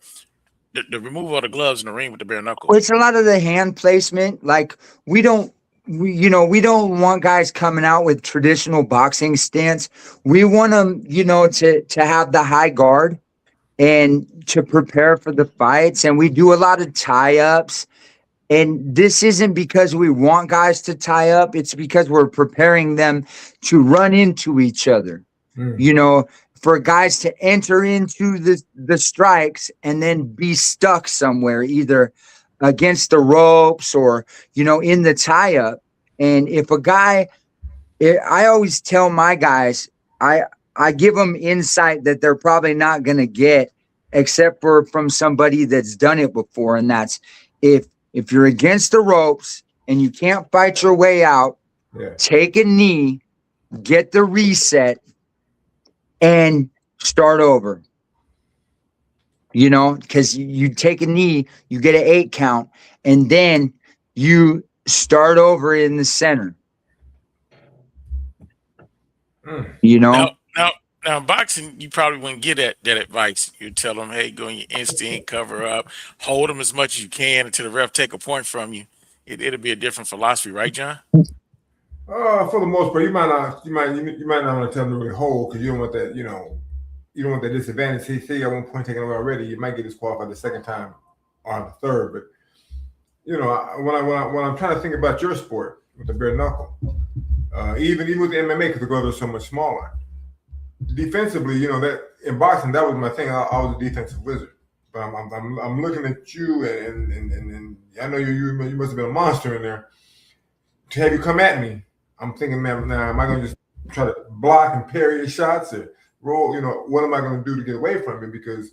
the removal of the gloves in the ring with the bare knuckles? Well, it's a lot of the hand placement. Like we don't want guys coming out with traditional boxing stance. We want them, to have the high guard and to prepare for the fights. And we do a lot of tie-ups. And this isn't because we want guys to tie up. It's because we're preparing them to run into each other, for guys to enter into the strikes and then be stuck somewhere, either against the ropes or, in the tie-up. And if a guy, I always tell my guys, I give them insight that they're probably not going to get except for from somebody that's done it before. And that's if you're against the ropes and you can't fight your way out, take a knee, get the reset, and start over. Because you take a knee, you get an 8 count, and then you start over in the center. Now, boxing, you probably wouldn't get that advice. You tell them, hey, go in your instinct, cover up, hold them as much as you can until the ref take a point from you. It'll be a different philosophy, right, John? For the most part, you might not want to tell them to really hold, because you don't want that, you don't want that disadvantage. Say at one point taken away already, you might get disqualified the second time or the third. But when I'm trying to think about your sport with the bare knuckle, even with the MMA, because the gloves are so much smaller. Defensively, that in boxing, that was my thing. I was a defensive wizard. But I'm looking at you, and I know you must have been a monster in there. To have you come at me, I'm thinking, man, now am I going to just try to block and parry your shots or roll? What am I going to do to get away from it? Because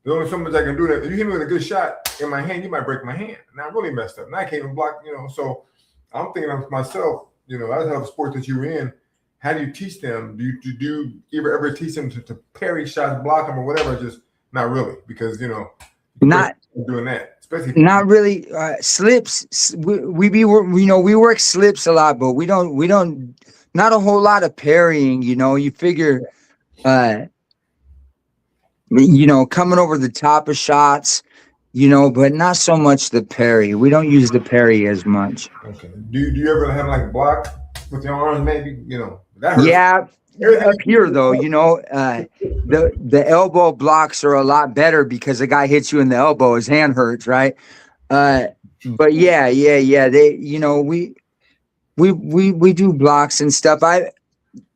there's only so much I can do. That if you hit me with a good shot in my hand, you might break my hand. Now I'm really messed up. Now I can't even block. So I'm thinking of myself. I have the sport that you're in. How do you teach them? Do you ever teach them to parry shots, block them, or whatever? Just not really, because not doing that, especially not really. Slips. We work slips a lot, but we don't not a whole lot of parrying. You figure, you know, coming over the top of shots, you know, but not so much the parry. We don't use the parry as much. Okay. Do you ever have like block with your arms? Maybe that hurts. Yeah, up here though, you know, the elbow blocks are a lot better because the guy hits you in the elbow, his hand hurts, right? But yeah. They, you know, we do blocks and stuff.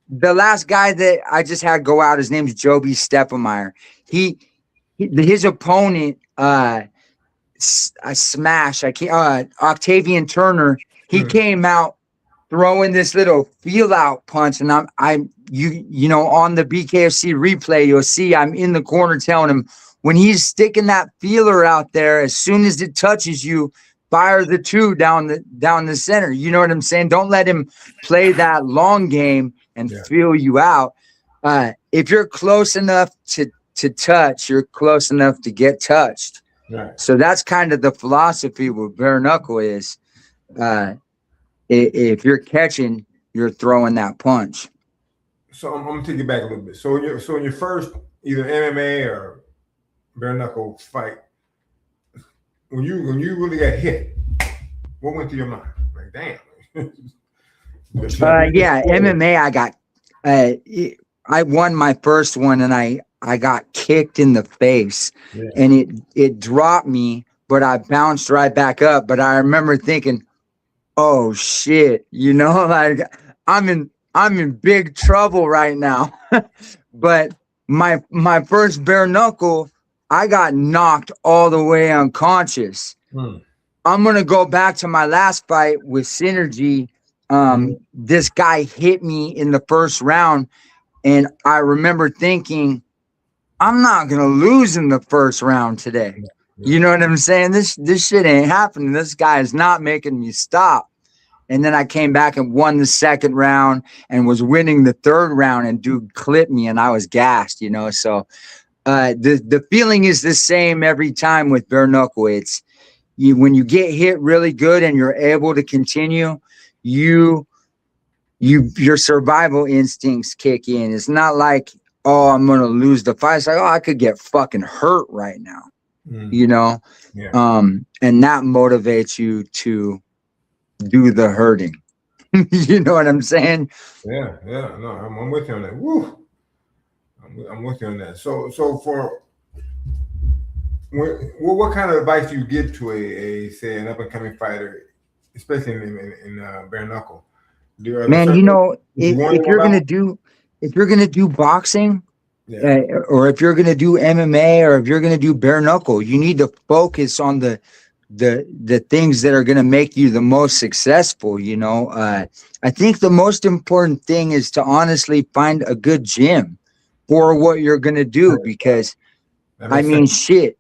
The last guy that I just had go out, his name's Joby Steppenmeyer. His opponent, I smash. Octavian Turner. He came out throwing this little feel out punch, and you know, on the BKFC replay, you'll see I'm in the corner telling him when he's sticking that feeler out there, as soon as it touches you, fire the 2 down the center. You know what I'm saying? Don't let him play that long game and feel you out. If you're close enough to touch, you're close enough to get touched. Right. So that's kind of the philosophy with bare knuckle is, if you're catching, you're throwing that punch. So I'm gonna take it back a little bit. So in your first either MMA or bare knuckle fight, when you really got hit, what went through your mind? Like, damn. Yeah, MMA. I won my first one, and I got kicked in the face, and it dropped me, but I bounced right back up. But I remember thinking, oh shit, you know, like I'm in big trouble right now. But my first bare knuckle, I got knocked all the way unconscious. I'm gonna go back to my last fight with Synergy. This guy hit me in the first round, and I remember thinking, I'm not gonna lose in the first round today. You know what I'm saying? This shit ain't happening. This guy is not making me stop. And then I came back and won the second round and was winning the third round, and dude clipped me and I was gassed, you know? So the feeling is the same every time with bare knuckle. It's when you get hit really good and you're able to continue, your survival instincts kick in. It's not like, oh, I'm going to lose the fight. It's like, oh, I could get fucking hurt right now, you know? Yeah. And that motivates you to do the hurting. You know what I'm saying? Yeah. No, I'm with you on that. Woo. I'm with you on that. So for what kind of advice do you give to a say an up and coming fighter, especially in bare knuckle? Man, you know, if you're gonna do boxing, or if you're gonna do MMA, or if you're gonna do bare knuckle, you need to focus on the things that are gonna make you the most successful. You know, I think the most important thing is to honestly find a good gym for what you're gonna do, because I mean, shit,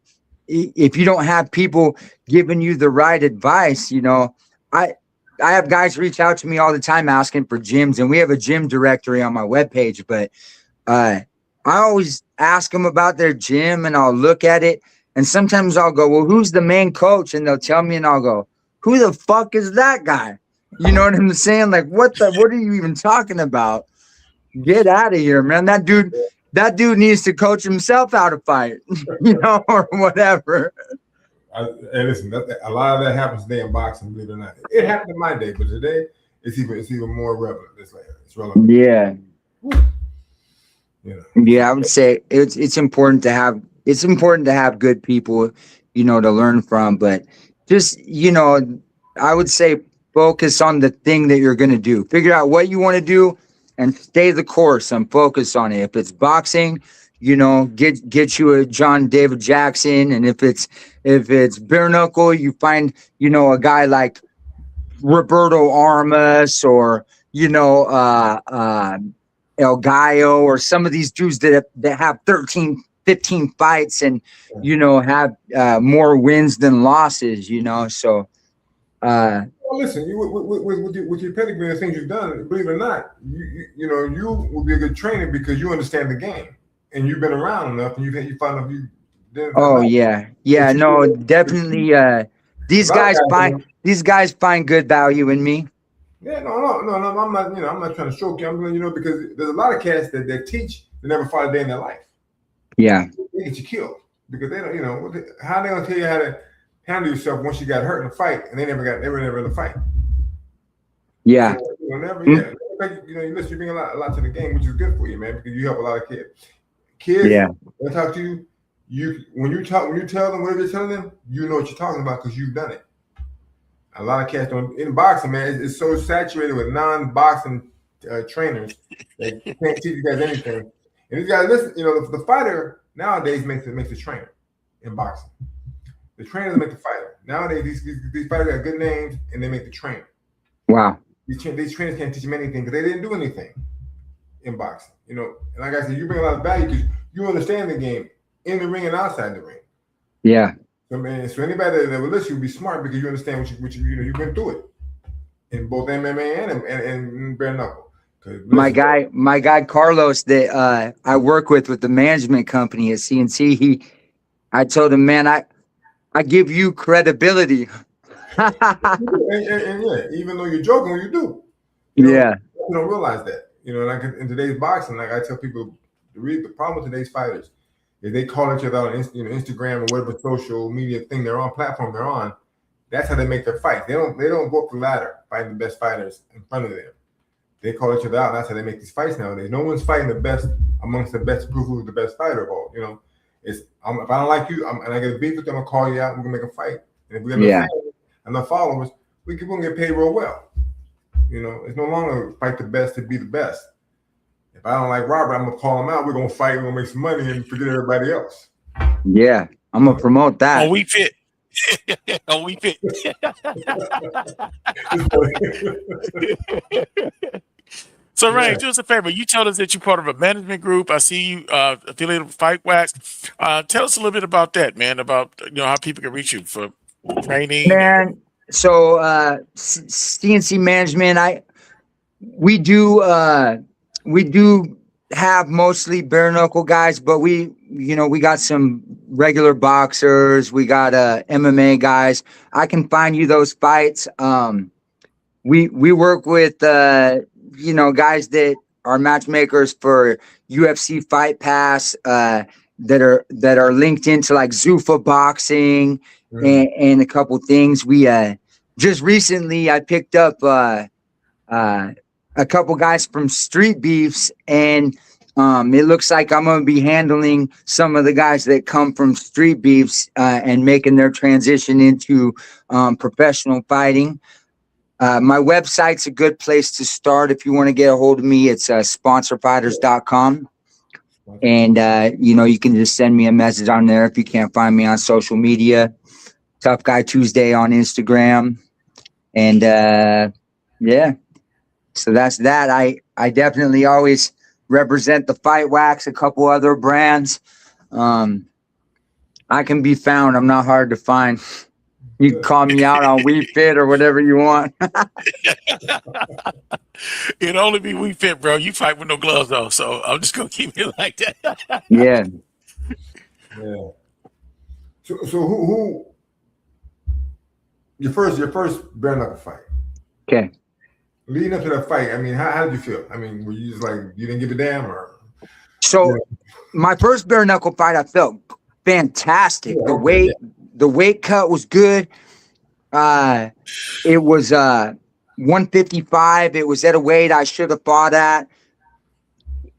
if you don't have people giving you the right advice, you know, I have guys reach out to me all the time asking for gyms, and we have a gym directory on my webpage, but I always ask them about their gym, and I'll look at it, and sometimes I'll go, well, who's the main coach? And they'll tell me, and I'll go, who the fuck is that guy? You know what I'm saying? Like, what are you even talking about? Get out of here, man. That dude needs to coach himself how to fight, you know, or whatever. And listen, a lot of that happens today in boxing, believe it or not. It happened in my day, but today it's even more relevant. It's relevant. Yeah. You know. Yeah, I would say it's important to have good people, you know, to learn from. But just, you know, I would say focus on the thing that you're going to do. Figure out what you want to do and stay the course and focus on it. If it's boxing, you know, get you a John David Jackson. And if it's bare knuckle, you find, you know, a guy like Roberto Armas, or, you know, El Gallo, or some of these dudes that have 13, 15 fights and, you know, have more wins than losses, you know. So well, listen, with your pedigree and things you've done, believe it or not, you know, you will be a good trainer because you understand the game and you've been around enough, and you find out you. Oh yeah, no, definitely. These guys find good value in me. Yeah, no, I'm not. You know, I'm not trying to stroke you. I'm, you know, because there's a lot of cats that teach that never fought a day in their life. Yeah. They get you killed because they don't, you know, how they gonna tell you how to handle yourself once you got hurt in a fight and they were never in a fight. Yeah. So, you know, you know, listen, you bring a lot to the game, which is good for you, man, because you help a lot of kids. Kids, Yeah. they talk to you. When you tell them whatever you're telling them, you know what you're talking about because you've done it. A lot of cats don't in boxing, man. It's so saturated with non-boxing trainers that can't teach you guys anything. And these guys, listen, you know, the fighter nowadays makes the trainer in boxing. The trainers make the fighter. Nowadays, these fighters got good names and they make the trainer. Wow. These trainers can't teach them anything because they didn't do anything in boxing. You know, and like I said, you bring a lot of value because you understand the game in the ring and outside the ring. Yeah. So, man, so anybody that will listen, you be smart because you understand what you know, you went through it in both MMA and bare knuckle. My guy Carlos that I work with the management company at CNC, I told him, man, I give you credibility. and yeah, even though you're joking when you do. You know, yeah. You don't realize that. You know, like in today's boxing, like I tell people, the problem with today's fighters is they call each other out on Instagram or whatever social media thing they're on, platform they're on. That's how they make their fight. They don't go up the ladder fighting the best fighters in front of them. They call each other out. That's how they make these fights nowadays. No one's fighting the best amongst the best, prove who's the best fighter of all. You know, if I don't like you and I get a beef with them, I'll call you out. We're gonna make a fight. And if we have enough followers, we're gonna get paid real well. You know, it's no longer fight the best to be the best. If I don't like Robert, I'm gonna call him out. We're gonna fight. We're gonna make some money and forget everybody else. Yeah, I'm gonna promote that. Oh, we fit. Oh, we fit. So, Ray, do us a favor. You told us that you're part of a management group. I see you affiliated with Fight Wax. Tell us a little bit about that, man. About how people can reach you for training. Man, so CNC management. We do have mostly bare knuckle guys, but we got some regular boxers. We got MMA guys. I can find you those fights. We work with guys that are matchmakers for UFC Fight Pass that are linked into like Zuffa Boxing and a couple things. We just recently I picked up a couple guys from Street Beefs, and it looks like I'm going to be handling some of the guys that come from Street Beefs and making their transition into professional fighting. My website's a good place to start if you want to get a hold of me. It's sponsorfighters.com. And, you can just send me a message on there if you can't find me on social media. Tough Guy Tuesday on Instagram. And, yeah. So that's that. I definitely always represent the Fight Wax, a couple other brands. I can be found. I'm not hard to find. You can call me out on We Fit or whatever you want. It'll only be We Fit, bro. You fight with no gloves though, so I'm just gonna keep it like that. Yeah. Yeah. So who your first bare knuckle fight? Okay. Leading up to that fight, I mean, how did you feel? I mean, were you just like you didn't give a damn or? So my first bare knuckle fight, I felt fantastic. Yeah, the weight cut was good. It was 155. It was at a weight I should have fought at.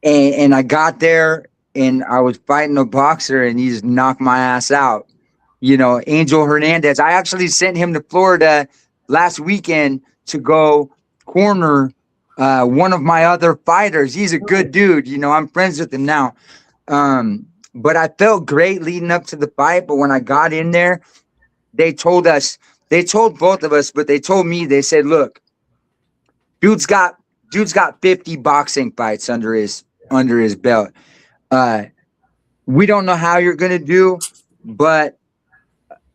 And I got there and I was fighting a boxer and he just knocked my ass out. Angel Hernandez. I actually sent him to Florida last weekend to go corner one of my other fighters. He's a good dude. I'm friends with him now. But I felt great leading up to the fight. But when I got in there, they told both of us, but they told me, they said, look, dude's got 50 boxing fights under his belt. We don't know how you're going to do, but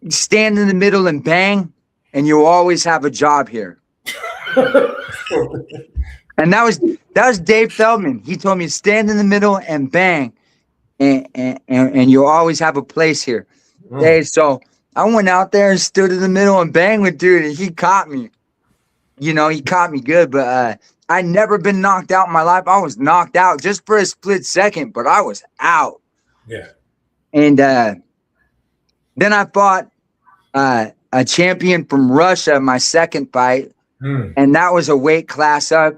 stand in the middle and bang, and you'll always have a job here. And that was Dave Feldman. He told me stand in the middle and bang, and you'll always have a place here. Hey, so I went out there and stood in the middle and banged with dude, and he caught me. He caught me good, but I'd never been knocked out in my life. I was knocked out just for a split second, but I was out. Yeah. And then I fought a champion from Russia, my second fight, and that was a weight class up.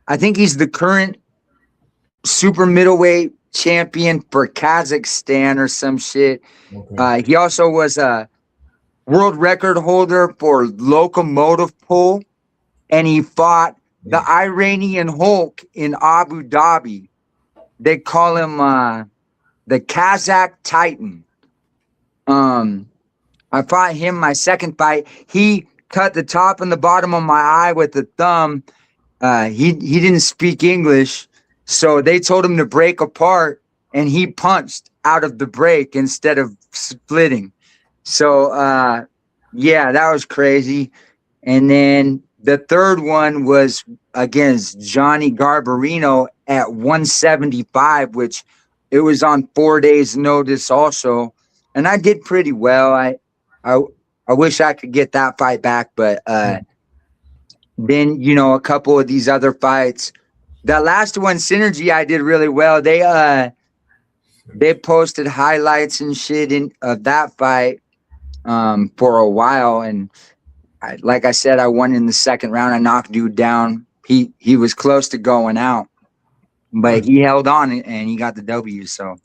I think he's the current super middleweight champion for Kazakhstan or some shit. Okay. He also was a world record holder for locomotive pull, and he fought the Iranian Hulk in Abu Dhabi. They call him the Kazakh Titan. I fought him my second fight. He cut the top and the bottom of my eye with the thumb. He didn't speak English, so they told him to break apart, and he punched out of the break instead of splitting. So yeah, that was crazy. And then the third one was against Johnny Garbarino at 175, which it was on 4 days' notice also. And I did pretty well. I wish I could get that fight back, but then, you know, a couple of these other fights. That last one, Synergy, I did really well. They posted highlights and shit of that fight for a while, and like I said, I won in the second round. I knocked dude down. He was close to going out, but he held on and he got the W. So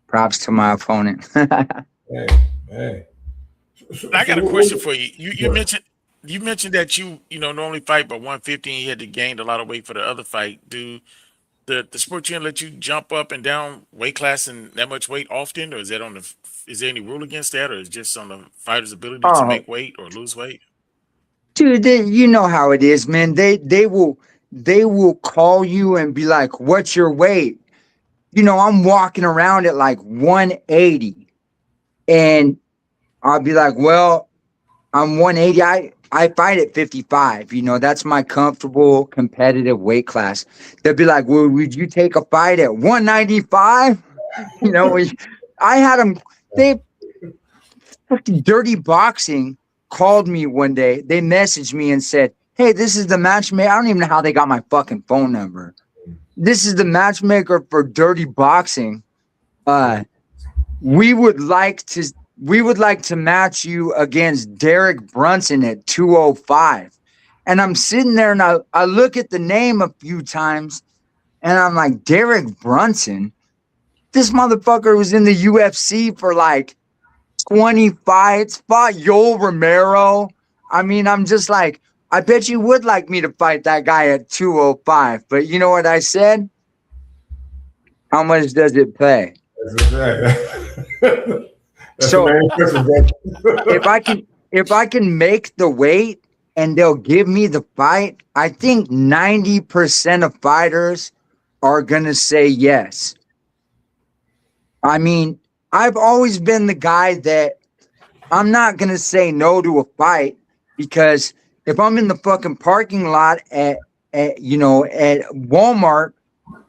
props to my opponent. Hey. I got a question for you. You mentioned that you normally fight by 150 and you had to gain a lot of weight for the other fight. Do the sport gym let you jump up and down weight class and that much weight often, or is there any rule against that, or is it just on the fighter's ability to make weight or lose weight? Dude, you know how it is, man. They will call you and be like, "What's your weight?" You know, I'm walking around at like 180, and I'll be like, "Well, I'm 180. I fight at 55. You know, that's my comfortable competitive weight class." They'll be like, "Well, would you take a fight at 195?" You know, I had them. They fucking Dirty Boxing called me one day. They messaged me and said, "Hey, this is the matchmaker." I don't even know how they got my fucking phone number. "This is the matchmaker for Dirty Boxing. We would like to match you against Derek Brunson at 205. And I'm sitting there and I look at the name a few times and I'm like, Derek Brunson? This motherfucker was in the UFC for like 20 fights, fought Yoel Romero. I mean, I'm just like, I bet you would like me to fight that guy at 205. But you know what I said? How much does it pay? So if I can make the weight and they'll give me the fight, I think 90% of fighters are gonna say yes. I mean, I've always been the guy that I'm not gonna say no to a fight, because if I'm in the fucking parking lot at Walmart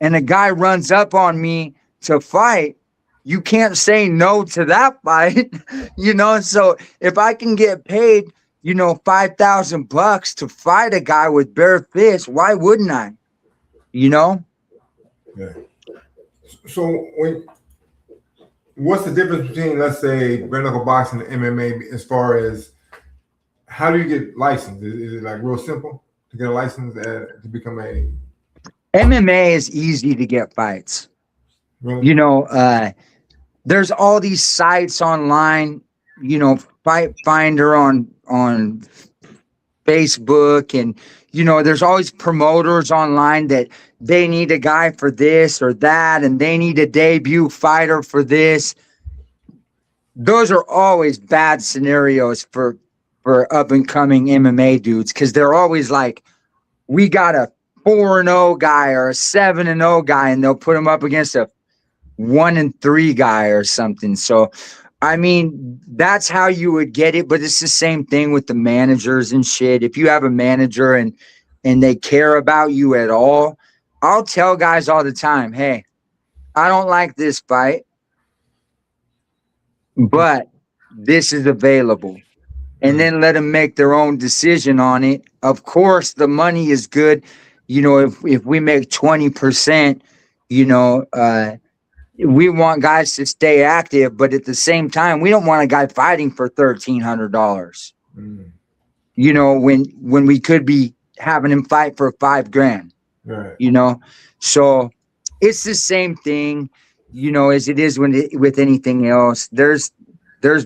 and a guy runs up on me to fight, you can't say no to that fight, you know? So if I can get paid, $5,000 to fight a guy with bare fists, why wouldn't I? You know? Yeah. So what's the difference between, let's say, bare knuckle boxing and MMA as far as how do you get licensed? Is it like real simple to get a license to become a... MMA is easy to get fights. Really? There's all these sites online, Fight Finder on Facebook, and there's always promoters online that they need a guy for this or that, and they need a debut fighter for this. Those are always bad scenarios for up and coming MMA dudes, because they're always like, we got a 4-0 guy or a 7-0 guy, and they'll put him up against a 1-3 guy or something. So, I mean, that's how you would get it, but it's the same thing with the managers and shit. If you have a manager and they care about you at all, I'll tell guys all the time, hey, I don't like this fight, but this is available. And then let them make their own decision on it. Of course, the money is good. If we make 20%, we want guys to stay active, but at the same time, we don't want a guy fighting for $1,300. You know, when we could be having him fight for $5,000. Right. You know, so it's the same thing, you know, as it is with anything else. There's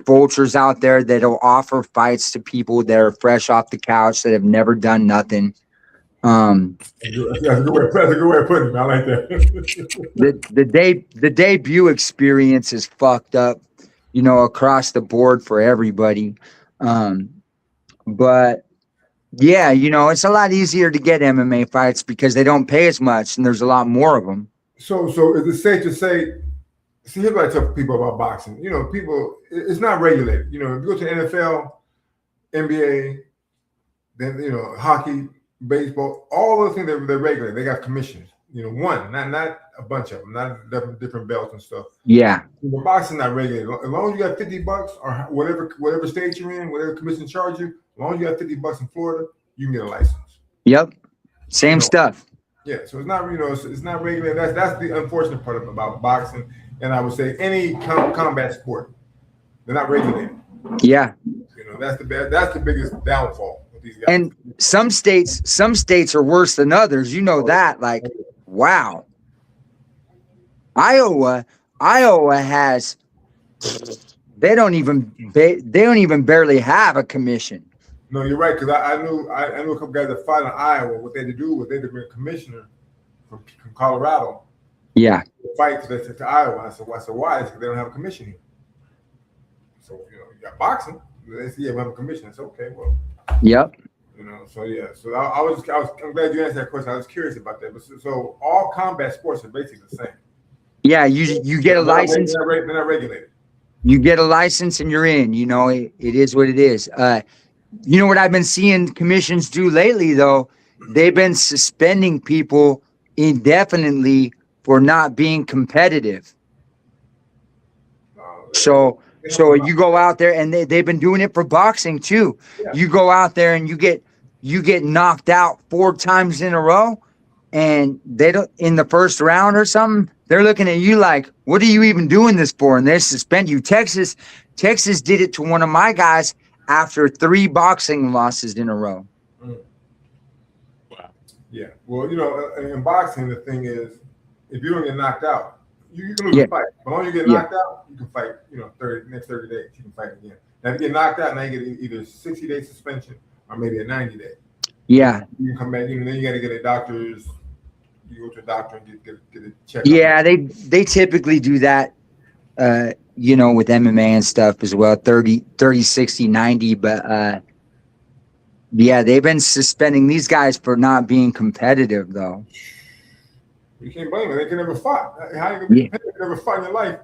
vultures out there that'll offer fights to people that are fresh off the couch that have never done nothing. That's a good way of putting it. I like that. the debut experience is fucked up, you know, across the board for everybody. But yeah, you know, it's a lot easier to get MMA fights because they don't pay as much and there's a lot more of them. So is it safe to say? See, here's what I tell people about boxing. You know, people, it's not regulated. You know, if you go to the NFL, NBA, then, you know, hockey, baseball, all those things, they're regulated. They got commissions. You know, one, not a bunch of them, not different belts and stuff. Yeah. But boxing not regulated. As long as you got $50 or whatever state you're in, whatever commission charge you, as long as you got $50 in Florida, you can get a license. Yep. Same stuff. Yeah. So it's not, you know, it's not regulated. That's the unfortunate part about boxing. And I would say any combat sport, they're not regulated. Yeah. You know, that's the biggest downfall with these guys. And some states are worse than others. You know that. Like, wow. Iowa has they don't even barely have a commission. No, you're right, because I knew a couple guys that fought in Iowa. What they had to do was they had to bring a commissioner from Colorado. Yeah. Fight to Iowa. I said, why? Because they don't have a commission here. So, you know, you got boxing. They say, yeah, we have a commission. I said, okay, well. Yep. You know, so yeah. So I'm glad you answered that question. I was curious about that. But so all combat sports are basically the same. Yeah, you get a license. They're not regulated. You get a license and you're in. You know, it is what it is. You know what I've been seeing commissions do lately, though? They've been suspending people indefinitely for not being competitive. So you go out there, and they've been doing it for boxing too. Yeah. You go out there and you get knocked out 4 times in a row, and they don't, in the first round or something, they're looking at you like, what are you even doing this for? And they suspend you. Texas did it to one of my guys after 3 boxing losses in a row. Wow. Yeah. Well, you know, in boxing, the thing is, if you don't get knocked out, you can lose the fight. But when you get knocked out, you can fight, you know, next 30 days, you can fight again. Now, if you get knocked out, now you get either 60-day suspension or maybe a 90-day. Yeah. You can come back, you know, then you got to get a doctor's, you go to a doctor and get a check. Yeah, they typically do that, you know, with MMA and stuff as well, 30, 60, 90. But, yeah, they've been suspending these guys for not being competitive, though. You can't blame them. They can never fight. How you gonna be competitive? Never fight in your life.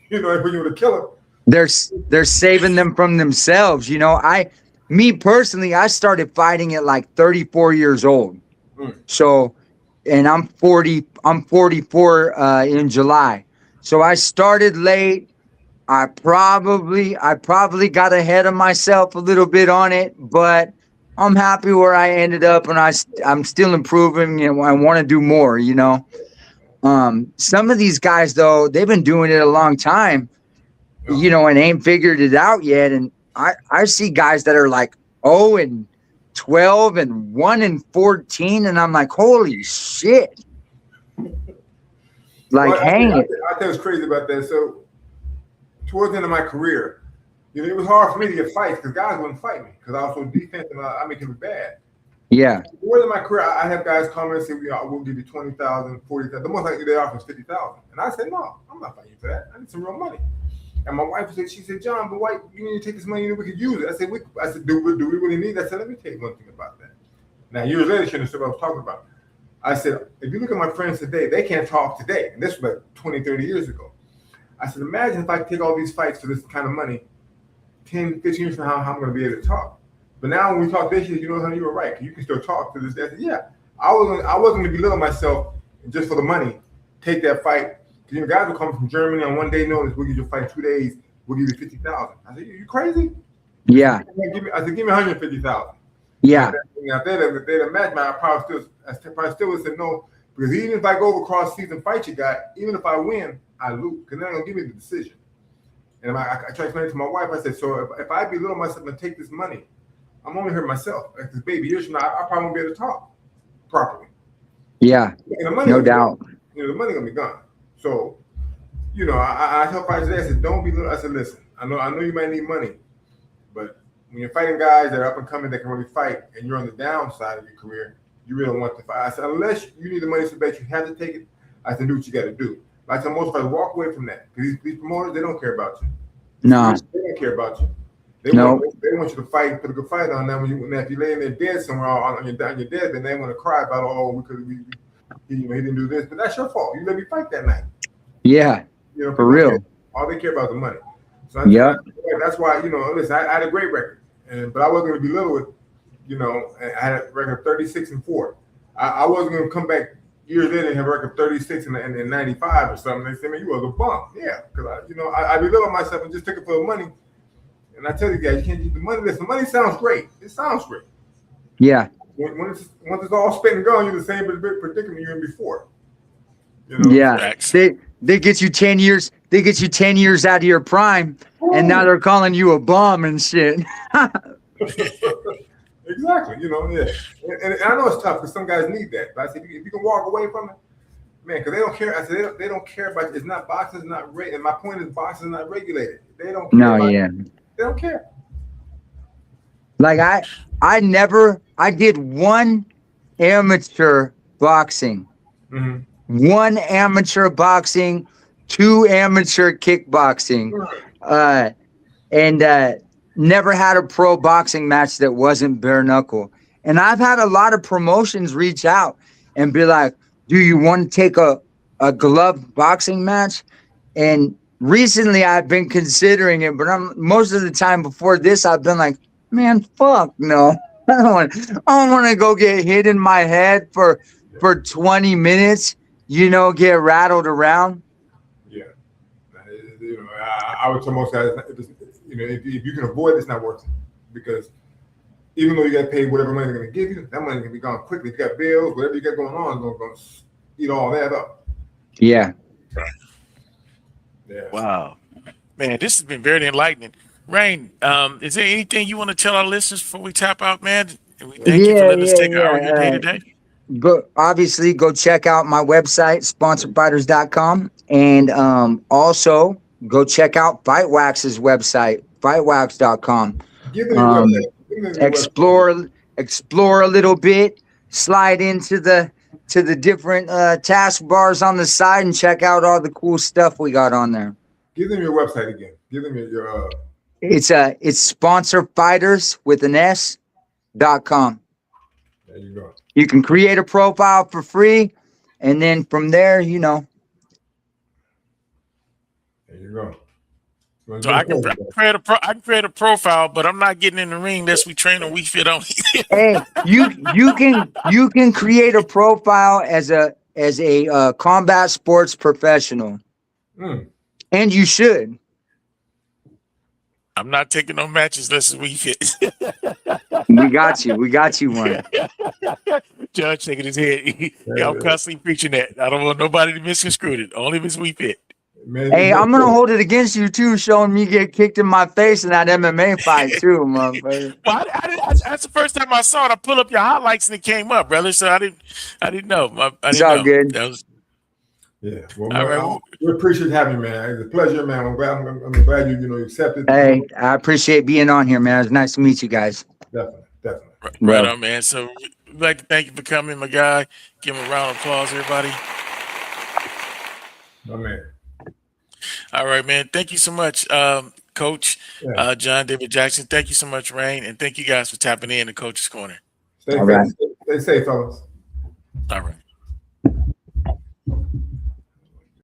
You know, if you were to kill them. They're saving them from themselves. You know, me personally, I started fighting at like 34 years old. So, and I'm 44 in July. So I started late. I probably got ahead of myself a little bit on it, but I'm happy where I ended up, and I'm still improving, and I want to do more, you know. Some of these guys, though, they've been doing it a long time, you know, and ain't figured it out yet. And I see guys that are like 0-12 and 1-14, and I'm like, holy shit. Like, well, hang it. I think it's crazy about that. So towards the end of my career, you know, it was hard for me to get fights because guys wouldn't fight me because I was so defensive. I make it bad. Yeah. Towards the end of my career, I have guys come and say, we'll give you 20,000, 40,000. The most likely they offer is 50,000. And I said, no, I'm not fighting you for that. I need some real money. And my wife said, John, but why you need to take this money? You know, we could use it. I said, do we really need that? I said, let me tell you one thing about that. Now, years later, she understood what I was talking about. I said, if you look at my friends today, they can't talk today. And this was like 20, 30 years ago. I said, imagine if I take all these fights for this kind of money, 10, 15 years from now, how I'm going to be able to talk. But now when we talk this year, you know, honey, you were right. You can still talk to this day. I said, yeah, I wasn't going to belittle myself just for the money, take that fight. Because, you know, guys will come from Germany on one day notice. We'll give you a fight in 2 days. We'll give you 50,000. I said, you crazy? Yeah. I said, give me 150,000. Yeah. Now, if they'd have matched me, I probably still would say no. Because even if I go over cross season fight you got, even if I win, I lose because they're not gonna give me the decision. And I try to explain it to my wife. I said, so if I belittle myself and take this money, I'm only hurting myself. Like this baby, years from now, I probably won't be able to talk properly. Yeah, no doubt. The money gonna be gone. So, I tell fighters today, I said, don't belittle. I said, listen, I know you might need money, but when you're fighting guys that are up and coming that can really fight, and you're on the downside of your career, you really don't want to fight. I said, unless you need the money so bad you have to take it, I said, do what you got to do. I tell most fighters, walk away from that because these promoters, they don't care about you. No, they don't care about you. They want you to fight, put a good fight on them. If you're laying there dead somewhere on your dead, then they want to cry about because he didn't do this, but that's your fault. You let me fight that night. Yeah, for real. All they care about is the money. So that's why listen, I had a great record, but I wasn't going to belittle it. I had a record of 36-4. I wasn't going to come back years later and have a record of 36 and 95 or something. They say, man, you was a bum. Yeah, because I belittled myself and just took it for the money. And I tell you guys, you can't use the money. Listen, money sounds great. It sounds great. Yeah. Once it's all spent and gone, you're the same predicament you're in before. Yeah. They get you 10 years. They get you 10 years out of your prime, and now they're calling you a bum and shit. Exactly. Yeah. And I know it's tough because some guys need that. But I said, if you can walk away from it, man, because they don't care. I said they don't care about it. It's not boxing. It's not and my point is boxing is not regulated. They don't care. They don't care. Like I did one amateur boxing, 1 amateur boxing, 2 amateur kickboxing, and never had a pro boxing match that wasn't bare knuckle. And I've had a lot of promotions reach out and be like, do you want to take a glove boxing match? And recently I've been considering it, but most of the time before this, I've been like, man, fuck no. I don't want to go get hit in my head for 20 minutes, get rattled around. Yeah. I would tell most guys, if you can avoid it, it's not worth it. Because even though you got to pay whatever money they're going to give you, that money can be gone quickly. If you got bills, whatever you got going on, is going to eat all that up. Yeah. Yeah. Wow. Man, this has been very enlightening. Rain, is there anything you want to tell our listeners before we tap out, man? And we thank you for letting us take an hour of your day today. Go check out my website, sponsorfighters.com, and also go check out FightWax's website, fightwax.com. Explore a little bit, slide into the different taskbars on the side, and check out all the cool stuff we got on there. Give them your website again. Give them your It's sponsorfighters with an S.com. There you go. You can create a profile for free, and then from there, There you go. So I can create a profile, but I'm not getting in the ring unless we train and we fit on. Hey, you can create a profile as a combat sports professional, and you should. I'm not taking no matches unless we fit. We got you one. Judge shaking his head. I'm constantly preaching that. I don't want nobody to misconstrue it. Only if it's we fit. Man, hey, I'm gonna hold it against you too, showing me get kicked in my face in that MMA fight too, motherfucker. Well, that's the first time I saw it. I pulled up your highlights and it came up, brother. So I didn't know. It's all good. Yeah. Well, man, we appreciate having you, man. It's a pleasure, man. I'm glad you accepted. Hey, I appreciate being on here, man. It's nice to meet you guys. Definitely. Right on, man. So we'd like to thank you for coming, my guy. Give him a round of applause, everybody. My man. All right, man. Thank you so much, Coach John David Jackson. Thank you so much, Rain. And thank you guys for tapping in the Coach's Corner. Stay safe, fellas. All right.